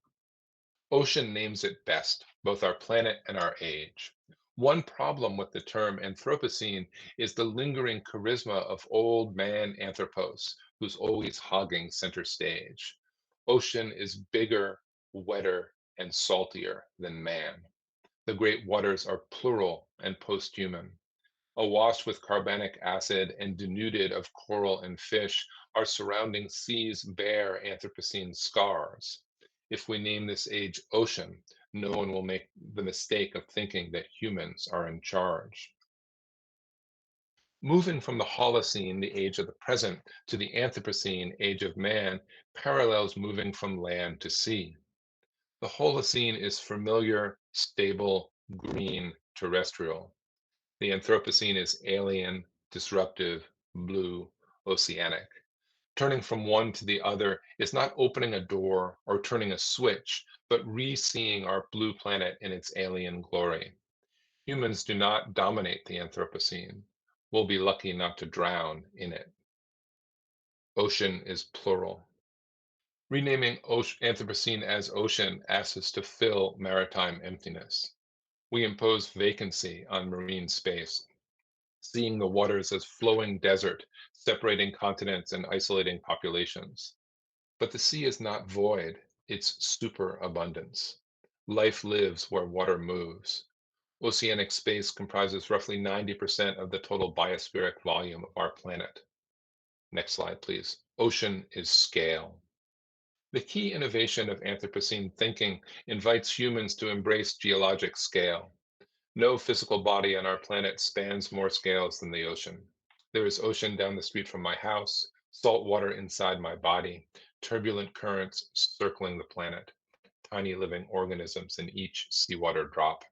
Ocean names it best, both our planet and our age. One problem with the term Anthropocene is the lingering charisma of old man Anthropos, who's always hogging center stage. Ocean is bigger, wetter, and saltier than man. The great waters are plural and post-human. Awash with carbonic acid and denuded of coral and fish, our surrounding seas bear Anthropocene scars. If we name this age ocean, no one will make the mistake of thinking that humans are in charge. Moving from the Holocene, the age of the present, to the Anthropocene, age of man, parallels moving from land to sea. The Holocene is familiar, stable, green, terrestrial. The Anthropocene is alien, disruptive, blue, oceanic. Turning from one to the other is not opening a door or turning a switch, but re-seeing our blue planet in its alien glory. Humans do not dominate the Anthropocene. We'll be lucky not to drown in it. Ocean is plural. Renaming Anthropocene as ocean asks us to fill maritime emptiness. We impose vacancy on marine space, seeing the waters as flowing desert, separating continents and isolating populations. But the sea is not void, it's superabundance. Life lives where water moves. Oceanic space comprises roughly 90% of the total biospheric volume of our planet. Next slide, please. Ocean is scale. The key innovation of Anthropocene thinking invites humans to embrace geologic scale. No physical body on our planet spans more scales than the ocean. There is ocean down the street from my house, salt water inside my body, turbulent currents circling the planet, tiny living organisms in each seawater drop.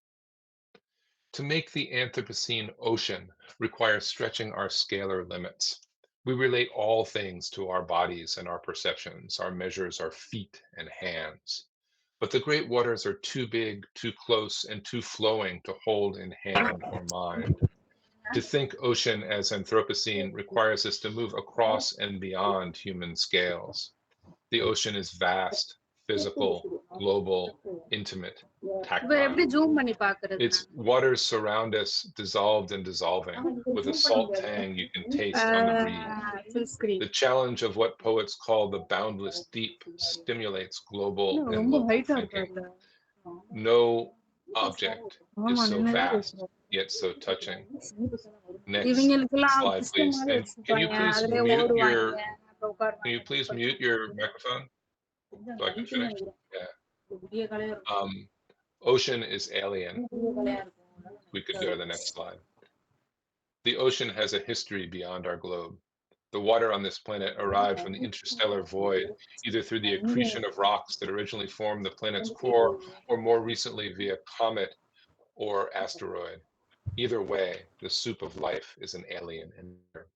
To make the Anthropocene ocean requires stretching our scalar limits. We relate all things to our bodies and our perceptions. Our measures are feet and hands. But the great waters are too big, too close, and too flowing to hold in hand or mind. To think ocean as Anthropocene requires us to move across and beyond human scales. The ocean is vast, physical, global, intimate, tactile. Its waters surround us, dissolved and dissolving, with a salt tang you can taste on the breeze. The challenge of what poets call the boundless deep stimulates global and local thinking. No object is so vast, yet so touching. Next slide, please. And can you please mute your microphone so I can finish? Yeah. Ocean is alien. We could go to the next slide. The ocean has a history beyond our globe. The water on this planet arrived from the interstellar void, either through the accretion of rocks that originally formed the planet's core, or more recently via comet or asteroid. Either way, the soup of life is an alien in nature.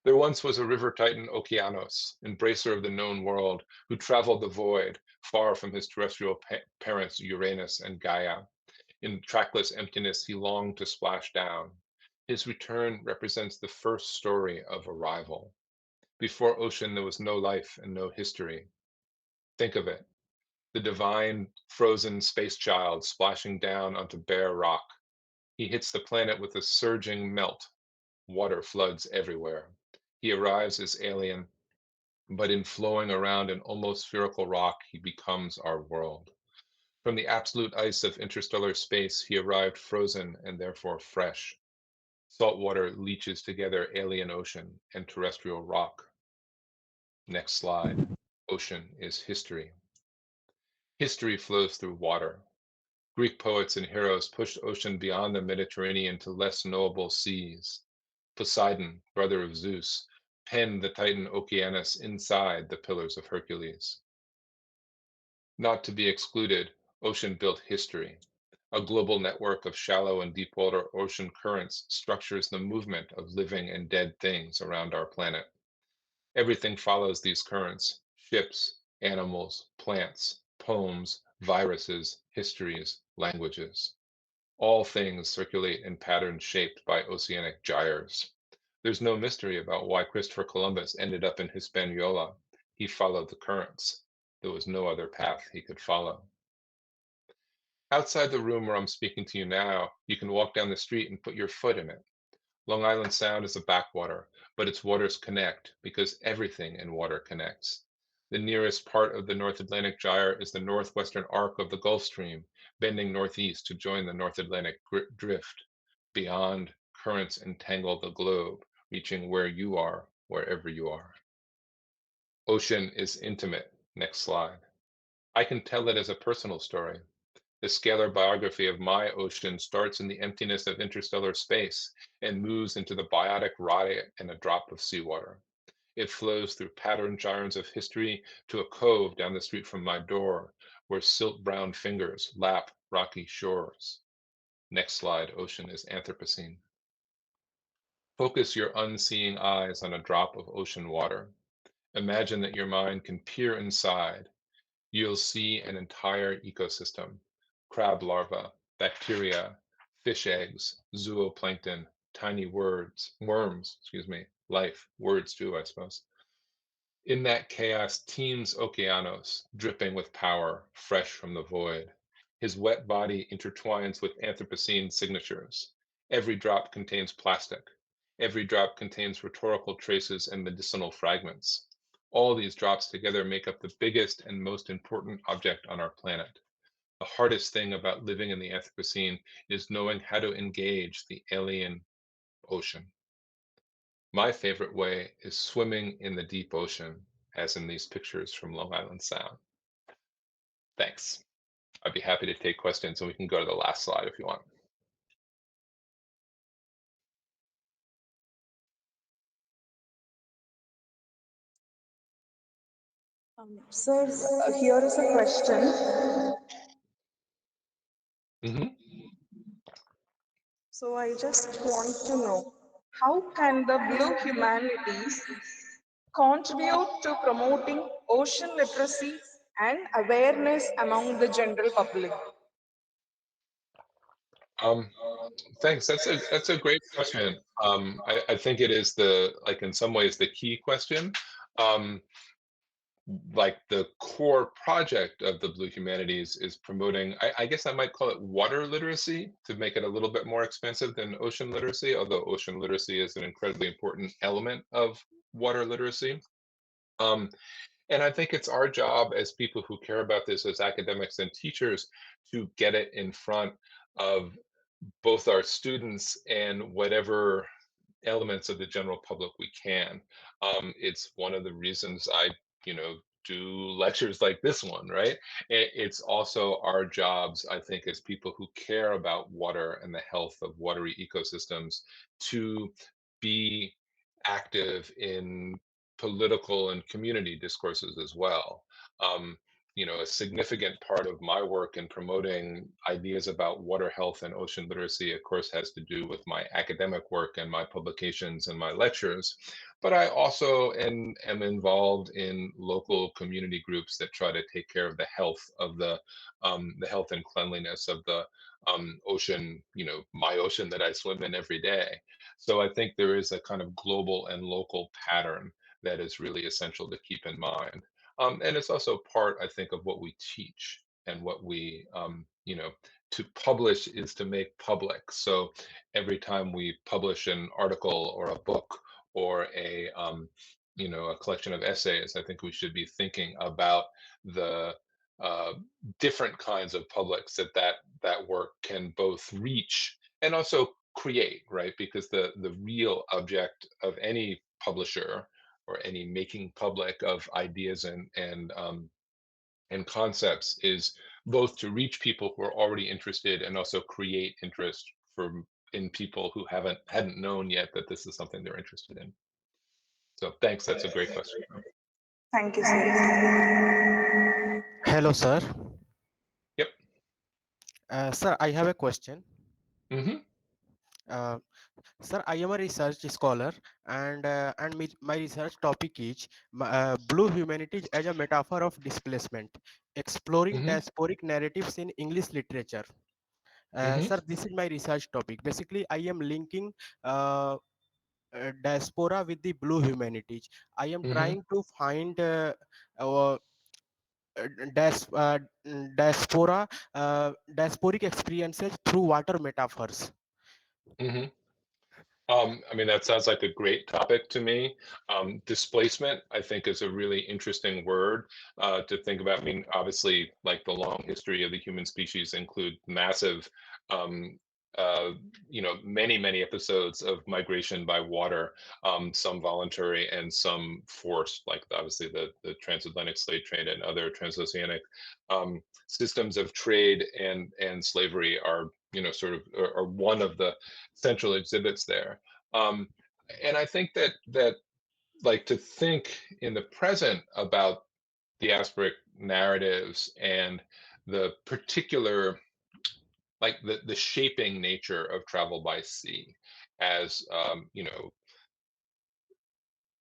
There once was a river titan, Oceanos, embracer of the known world, who traveled the void, far from his terrestrial parents Uranus and Gaia. In trackless emptiness, he longed to splash down. His return represents the first story of arrival. Before ocean, there was no life and no history. Think of it, the divine frozen space child splashing down onto bare rock. He hits the planet with a surging melt. Water floods everywhere. He arrives as alien, but in flowing around an almost spherical rock, he becomes our world. From the absolute ice of interstellar space, he arrived frozen and therefore fresh. Salt water leaches together alien ocean and terrestrial rock. Next slide. Ocean is history. History flows through water. Greek poets and heroes pushed ocean beyond the Mediterranean to less knowable seas. Poseidon, brother of Zeus, penned the titan Oceanus inside the Pillars of Hercules. Not to be excluded, ocean built history. A global network of shallow and deep water ocean currents structures the movement of living and dead things around our planet. Everything follows these currents: ships, animals, plants, poems, viruses, histories, languages. All things circulate in patterns shaped by oceanic gyres. There's no mystery about why Christopher Columbus ended up in Hispaniola. He followed the currents. There was no other path he could follow. Outside the room where I'm speaking to you now, you can walk down the street and put your foot in it. Long Island Sound is a backwater, but its waters connect because everything in water connects. The nearest part of the North Atlantic Gyre is the northwestern arc of the Gulf Stream, bending northeast to join the North Atlantic Drift. Beyond, currents entangle the globe, reaching where you are, wherever you are. Ocean is intimate. Next slide. I can tell it as a personal story. The scalar biography of my ocean starts in the emptiness of interstellar space and moves into the biotic riot and a drop of seawater. It flows through pattern gyres of history to a cove down the street from my door, where silt brown fingers lap rocky shores. Next slide. Ocean is Anthropocene. Focus your unseeing eyes on a drop of ocean water. Imagine that your mind can peer inside. You'll see an entire ecosystem: crab larvae, bacteria, fish eggs, zooplankton, tiny worms, life, words too, I suppose. In that chaos teems Oceanos, dripping with power, fresh from the void. His wet body intertwines with Anthropocene signatures. Every drop contains plastic. Every drop contains rhetorical traces and medicinal fragments. All these drops together make up the biggest and most important object on our planet. The hardest thing about living in the Anthropocene is knowing how to engage the alien ocean. My favorite way is swimming in the deep ocean, as in these pictures from Long Island Sound. Thanks. I'd be happy to take questions, and we can go to the last slide if you want. Sir, here is a question. So I just want to know, how can the blue humanities contribute to promoting ocean literacy and awareness among the general public? Thanks. That's a great question. I think it is in some ways the key question. like the core project of the Blue Humanities is promoting, I guess I might call it water literacy to make it a little bit more expensive than ocean literacy, although ocean literacy is an incredibly important element of water literacy. And I think it's our job as people who care about this as academics and teachers to get it in front of both our students and whatever elements of the general public we can. It's one of the reasons I, do lectures like this one, right? It's also our jobs, I think, as people who care about water and the health of watery ecosystems to be active in political and community discourses as well. Um, a significant part of my work in promoting ideas about water health and ocean literacy, of course, has to do with my academic work and my publications and my lectures. But I also am involved in local community groups that try to take care of the health of the health and cleanliness of the ocean, my ocean that I swim in every day. So I think there is a kind of global and local pattern that is really essential to keep in mind. And it's also part, I think, of what we teach and what we, to publish is to make public. So every time we publish an article or a book or a collection of essays, I think we should be thinking about the uh, different kinds of publics that work can both reach and also create, right? Because the real object of any publisher or any making public of ideas and concepts is both to reach people who are already interested and also create interest in people who hadn't known yet that this is something they're interested in. So thanks, that's a great question. Thank you, sir. Hello, sir. Yep. Sir, I have a question. Mm-hmm. Uh, Sir, I am a research scholar, and my research topic is blue humanities as a metaphor of displacement, exploring Mm-hmm. diasporic narratives in English literature. Mm-hmm. Sir, this is my research topic. Basically, I am linking uh, diaspora with the blue humanities. I am Mm-hmm. trying to find uh, dias- uh, diaspora diasporic experiences through water metaphors. Mm-hmm. I mean, that sounds like a great topic to me. Displacement, I think, is a really interesting word to think about. I mean, obviously, like the long history of the human species include massive, um, uh, many, many episodes of migration by water, some voluntary and some forced, like obviously the transatlantic slave trade and other transoceanic systems of trade and slavery are, sort of are one of the central exhibits there. Um, and I think that like to think in the present about diasporic narratives and the particular like the shaping nature of travel by sea as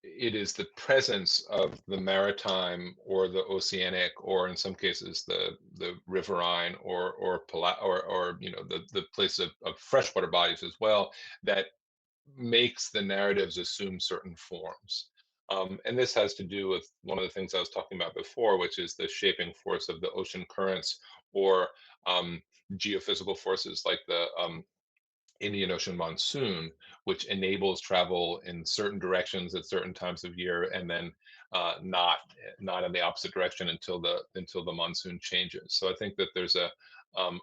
it is the presence of the maritime or the oceanic or in some cases the riverine or the place of freshwater bodies as well that makes the narratives assume certain forms. And this has to do with one of the things I was talking about before, which is the shaping force of the ocean currents or geophysical forces like the Indian Ocean monsoon, which enables travel in certain directions at certain times of year, and then not in the opposite direction until the monsoon changes. So I think that there's a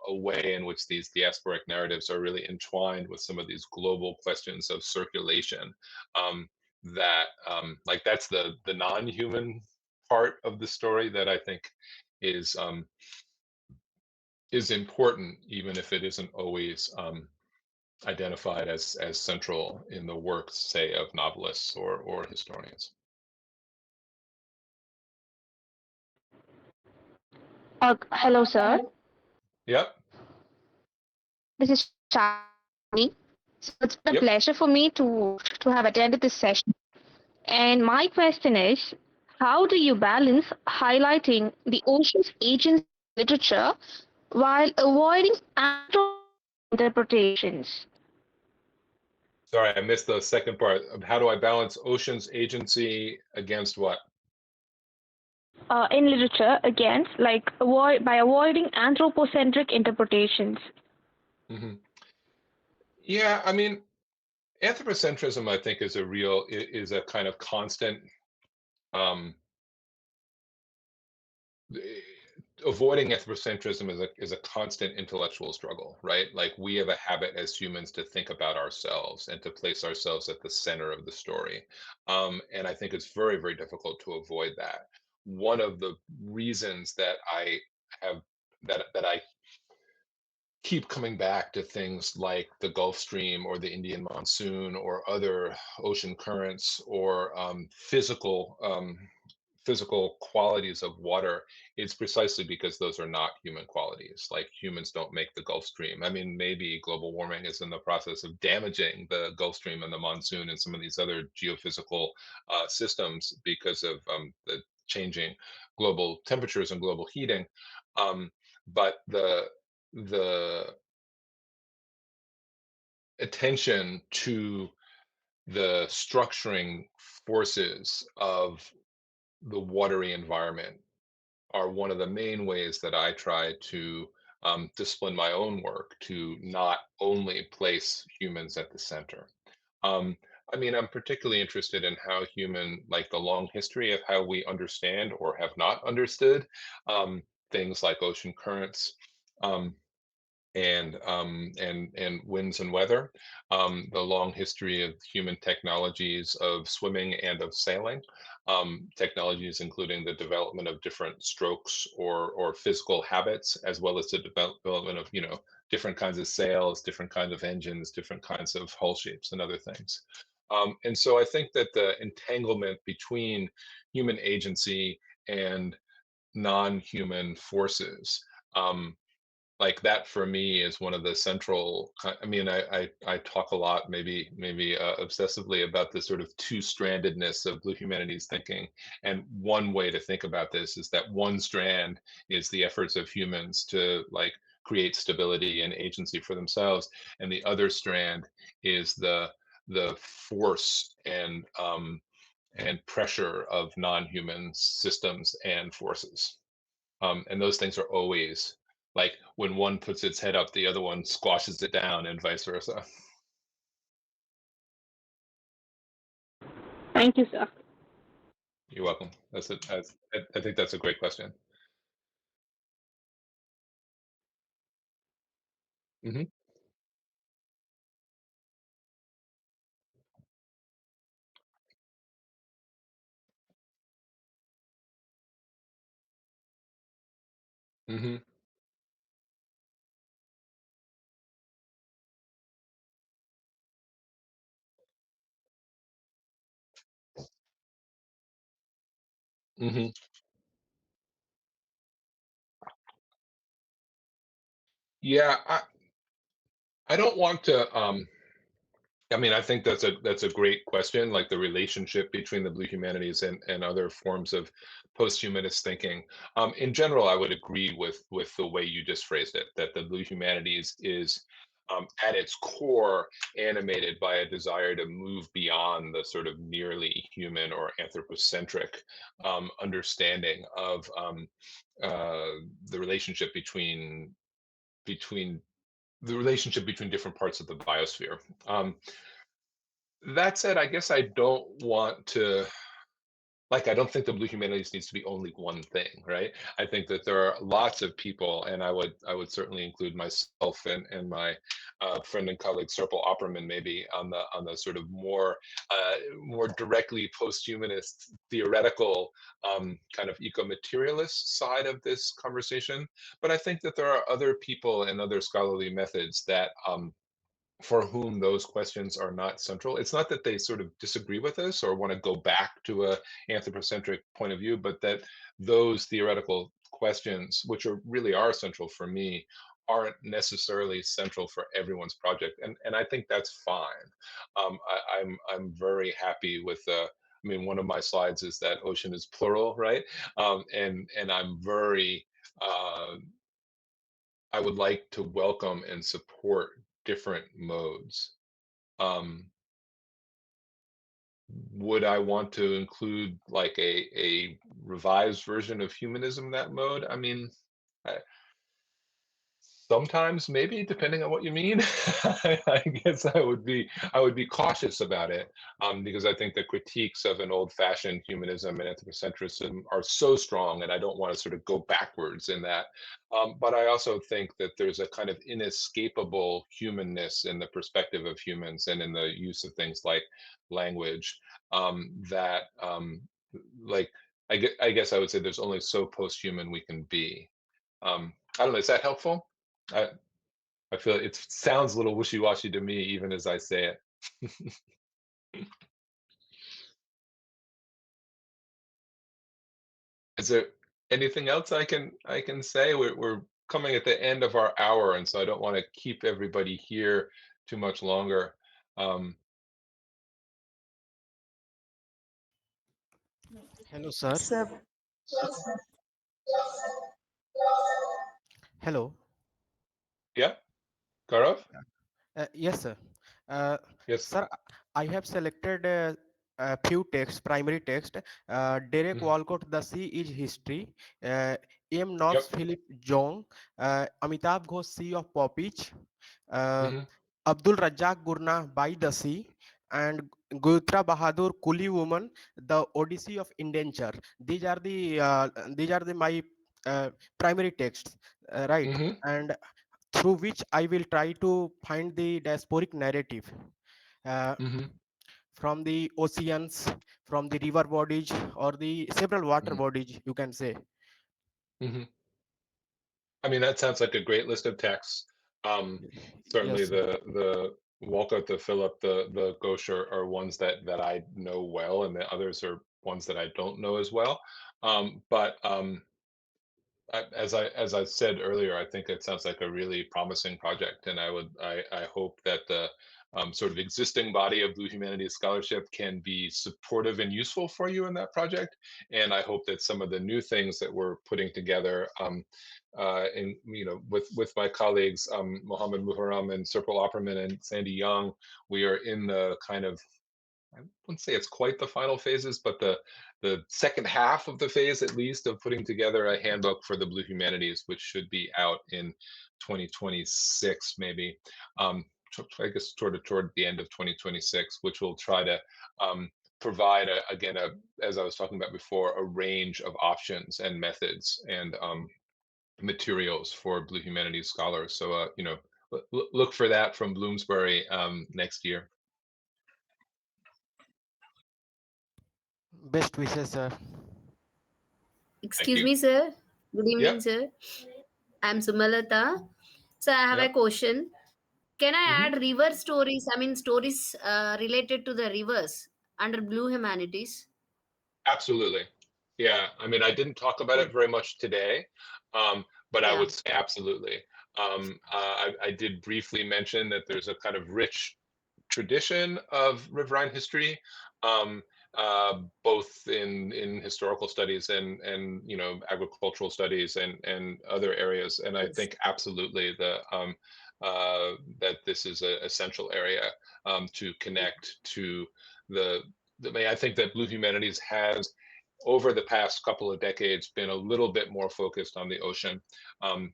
way in which these diasporic narratives are really entwined with some of these global questions of circulation. Like that's the non-human part of the story that I think is important, even if it isn't always identified as central in the works, say, of novelists or historians. Hello, sir. Yep. This is Sakthi. So it's been a Yep. pleasure for me to have attended this session. And my question is, how do you balance highlighting the ocean's agency in literature while avoiding anthropocene interpretations? Sorry, I missed the second part. How do I balance ocean's agency against what? in literature against, like, by avoiding anthropocentric interpretations? Hmm. Yeah, I mean, anthropocentrism, I think, is a kind of constant. Um, eh, Avoiding anthropocentrism is a constant intellectual struggle, right? Like we have a habit as humans to think about ourselves and to place ourselves at the center of the story, and I think it's very, very difficult to avoid that. One of the reasons that have I keep coming back to things like the Gulf Stream or the Indian monsoon or other ocean currents or physical qualities of water is precisely because those are not human qualities. Like humans don't make the Gulf Stream. I mean, maybe global warming is in the process of damaging the Gulf Stream and the monsoon and some of these other geophysical systems because of the changing global temperatures and global heating. But the attention to the structuring forces of the watery environment are one of the main ways that I try to discipline my own work to not only place humans at the center. Um, I mean, I'm particularly interested in how like the long history of how we understand or have not understood things like ocean currents. Um, and winds and weather, the long history of human technologies of swimming and of sailing, technologies including the development of different strokes or physical habits, as well as the development of different kinds of sails, different kinds of engines, different kinds of hull shapes, and other things. And so I think that the entanglement between human agency and non-human forces, like that for me is one of the central I mean, I talk a lot, maybe obsessively, about the sort of two-strandedness of blue humanities thinking, and one way to think about this is that one strand is the efforts of humans to like create stability and agency for themselves, and the other strand is the force and pressure of non-human systems and forces, and those things are always like when one puts its head up, the other one squashes it down, and vice versa. Thank you, sir. You're welcome. I think that's a great question. Hmm. Hmm. Hmm. Yeah, I don't want to. I mean, I think that's a great question, like the relationship between the blue humanities and other forms of post-humanist thinking. In general, I would agree with the way you just phrased it, that the blue humanities is at its core animated by a desire to move beyond the sort of nearly human or anthropocentric understanding of the relationship between the relationship between different parts of the biosphere. That said, I guess I don't want to, like, I don't think the blue humanities needs to be only one thing, right? I think that there are lots of people, and I would certainly include myself and my friend and colleague Serpil Opperman, maybe on the sort of more directly post-humanist theoretical kind of eco-materialist side of this conversation. But I think that there are other people and other scholarly methods that for whom those questions are not central. It's not that they sort of disagree with us or want to go back to a anthropocentric point of view, but that those theoretical questions, which really are central for me, aren't necessarily central for everyone's project, and I think that's fine. I'm very happy with I mean, one of my slides is that ocean is plural, right? And I'm very I would like to welcome and support different modes. Um, would I want to include like a revised version of humanism in that mode? I mean, I, sometimes maybe, depending on what you mean. I guess I would be cautious about it, because I think the critiques of an old-fashioned humanism and anthropocentrism are so strong, and I don't want to sort of go backwards in that. But I also think that there's a kind of inescapable humanness in the perspective of humans and in the use of things like language, that like I guess I would say there's only so post-human we can be. I don't know. Is that helpful? I I feel it sounds a little wishy-washy to me, even as I say it. Is there anything else I can say? We're coming at the end of our hour, and so I don't want to keep everybody here too much longer. Um, Hello, sir. So, Hello. yeah, Gaurav? Yes, sir. Uh, Yes. sir, I have selected a few text, primary text. Derek Mhm. Walcott, The Sea is History. M. North Yep. Philip Jong, Amitabh Ghosh, Sea of Poppage. Uh, Hmm. Abdul Razzaq Gurna, By the Sea. And Gutra Bahadur, Kuli Woman, The Odyssey of Indenture. These are the my primary texts, right? Hmm. And through which I will try to find the diasporic narrative uh, Hmm. from the oceans, from the river bodies, or the several water Hmm. bodies, you can say. Hmm. I mean, that sounds like a great list of texts. Um, Yes, Certainly sir. the Walcott, the Philip, the Gauche are ones that I know well, and the others are ones that I don't know as well. But as I said earlier, I think it sounds like a really promising project, and I hope that the sort of existing body of Blue Humanities scholarship can be supportive and useful for you in that project. And I hope that some of the new things that we're putting together, in with my colleagues, Mohammed Muharram and Serpil Opperman and Sandy Young, we are in the kind of, I wouldn't say it's quite the final phases, but the second half of the phase, at least, of putting together a handbook for the Blue Humanities, which should be out in 2026, maybe. I guess toward the end of 2026, which will try to provide again, as I was talking about before, a range of options and methods and materials for Blue Humanities scholars. So look for that from Bloomsbury next year. Best wishes, sir. Thank Excuse you. me, sir. Good Yeah. evening, sir. I'm Sumalata. So I have Yeah. a question. Can I Hmm. add river stories? I mean, stories related to the rivers under Blue Humanities. Absolutely. Yeah. I mean, I didn't talk about it very much today, but I Yeah. would say absolutely. I did briefly mention that there's a kind of rich tradition of riverine history, um, both in historical studies and agricultural studies and other areas. And I Yes. think absolutely that this is an essential area to connect to the. I mean, I think that Blue Humanities has, over the past couple of decades, been a little bit more focused on the ocean,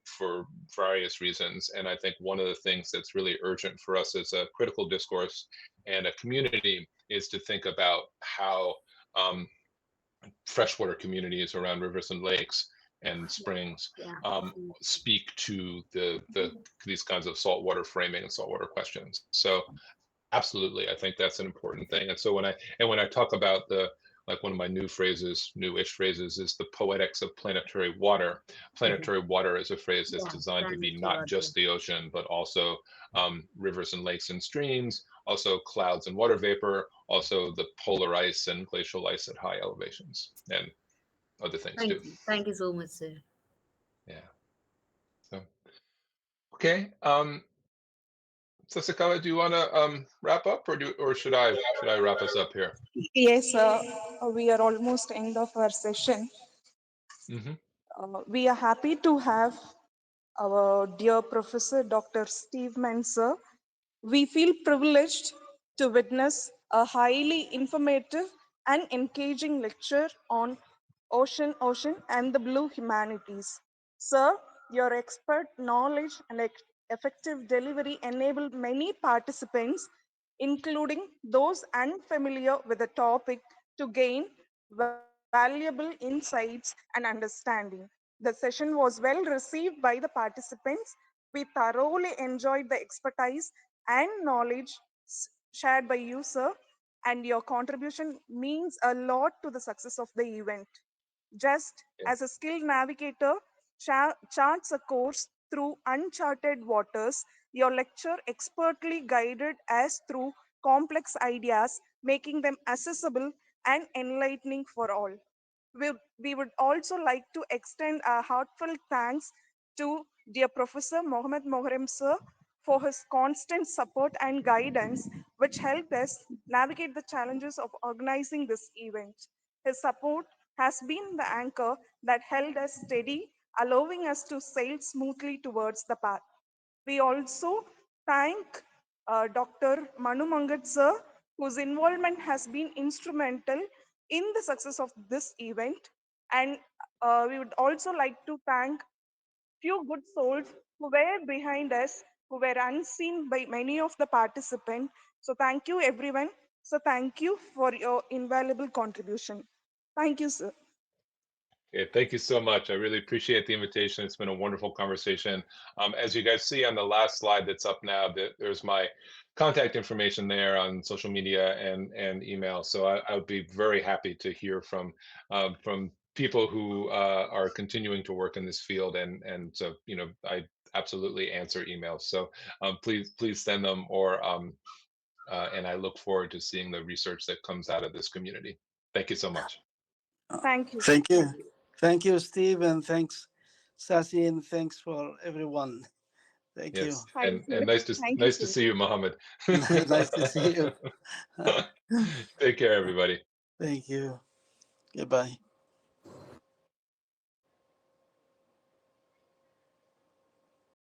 for various reasons. And I think one of the things that's really urgent for us as a critical discourse and a community is to think about how um, freshwater communities around rivers and lakes and springs Yeah. speak to these kinds of saltwater framing and saltwater questions. So absolutely, I think that's an important thing. And so when I talk about the, like, one of my newish phrases is the poetics of planetary water. Planetary water is a phrase that's Yeah. designed to be Planetary not water. just the ocean, but also rivers and lakes and streams, also clouds and water vapor, also the polar ice and glacial ice at high elevations, and other things too. Thank you. Thank you so much, sir. Yeah. So okay. Sasikala, do you want to wrap up, or should I wrap us up here? yes, we are almost end of our session. Hmm. We are happy to have our dear Professor Dr. Steve Mentz. We feel privileged to witness a highly informative and engaging lecture on ocean and the blue humanities. Sir, your expert knowledge and effective delivery enabled many participants, including those unfamiliar with the topic, to gain valuable insights and understanding. The session was well received by the participants. We thoroughly enjoyed the expertise and knowledge shared by you, sir, and your contribution means a lot to the success of the event. Just Yeah. as a skilled navigator charts a course through uncharted waters, your lecture expertly guided us through complex ideas, making them accessible and enlightening for all. We would also like to extend our heartfelt thanks to dear Professor Mohammed Moharem sir for his constant support and guidance, which helped us navigate the challenges of organizing this event. His support has been the anchor that held us steady, allowing us to sail smoothly towards the path. We also thank Dr. Manu Mangat sir, whose involvement has been instrumental in the success of this event. And we would also like to thank few good souls who were behind us, who were unseen by many of the participants. So thank you everyone. So thank you for your invaluable contribution. Thank you, sir. Okay, thank you so much. I really appreciate the invitation. It's been a wonderful conversation. As you guys see on the last slide that's up now, there's my contact information there on social media and email. So I would be very happy to hear from people who are continuing to work in this field, and so I absolutely answer emails. So please send them, or and I look forward to seeing the research that comes out of this community. Thank you so much. Thank you. Thank you. Thank you, Steve, and thanks, Sasi, and thanks for everyone. Thank you. Yes, Thank you. and Thank you, nice to sir. see you, Mohammed. Nice to see you. Take care, everybody. Thank you. Goodbye.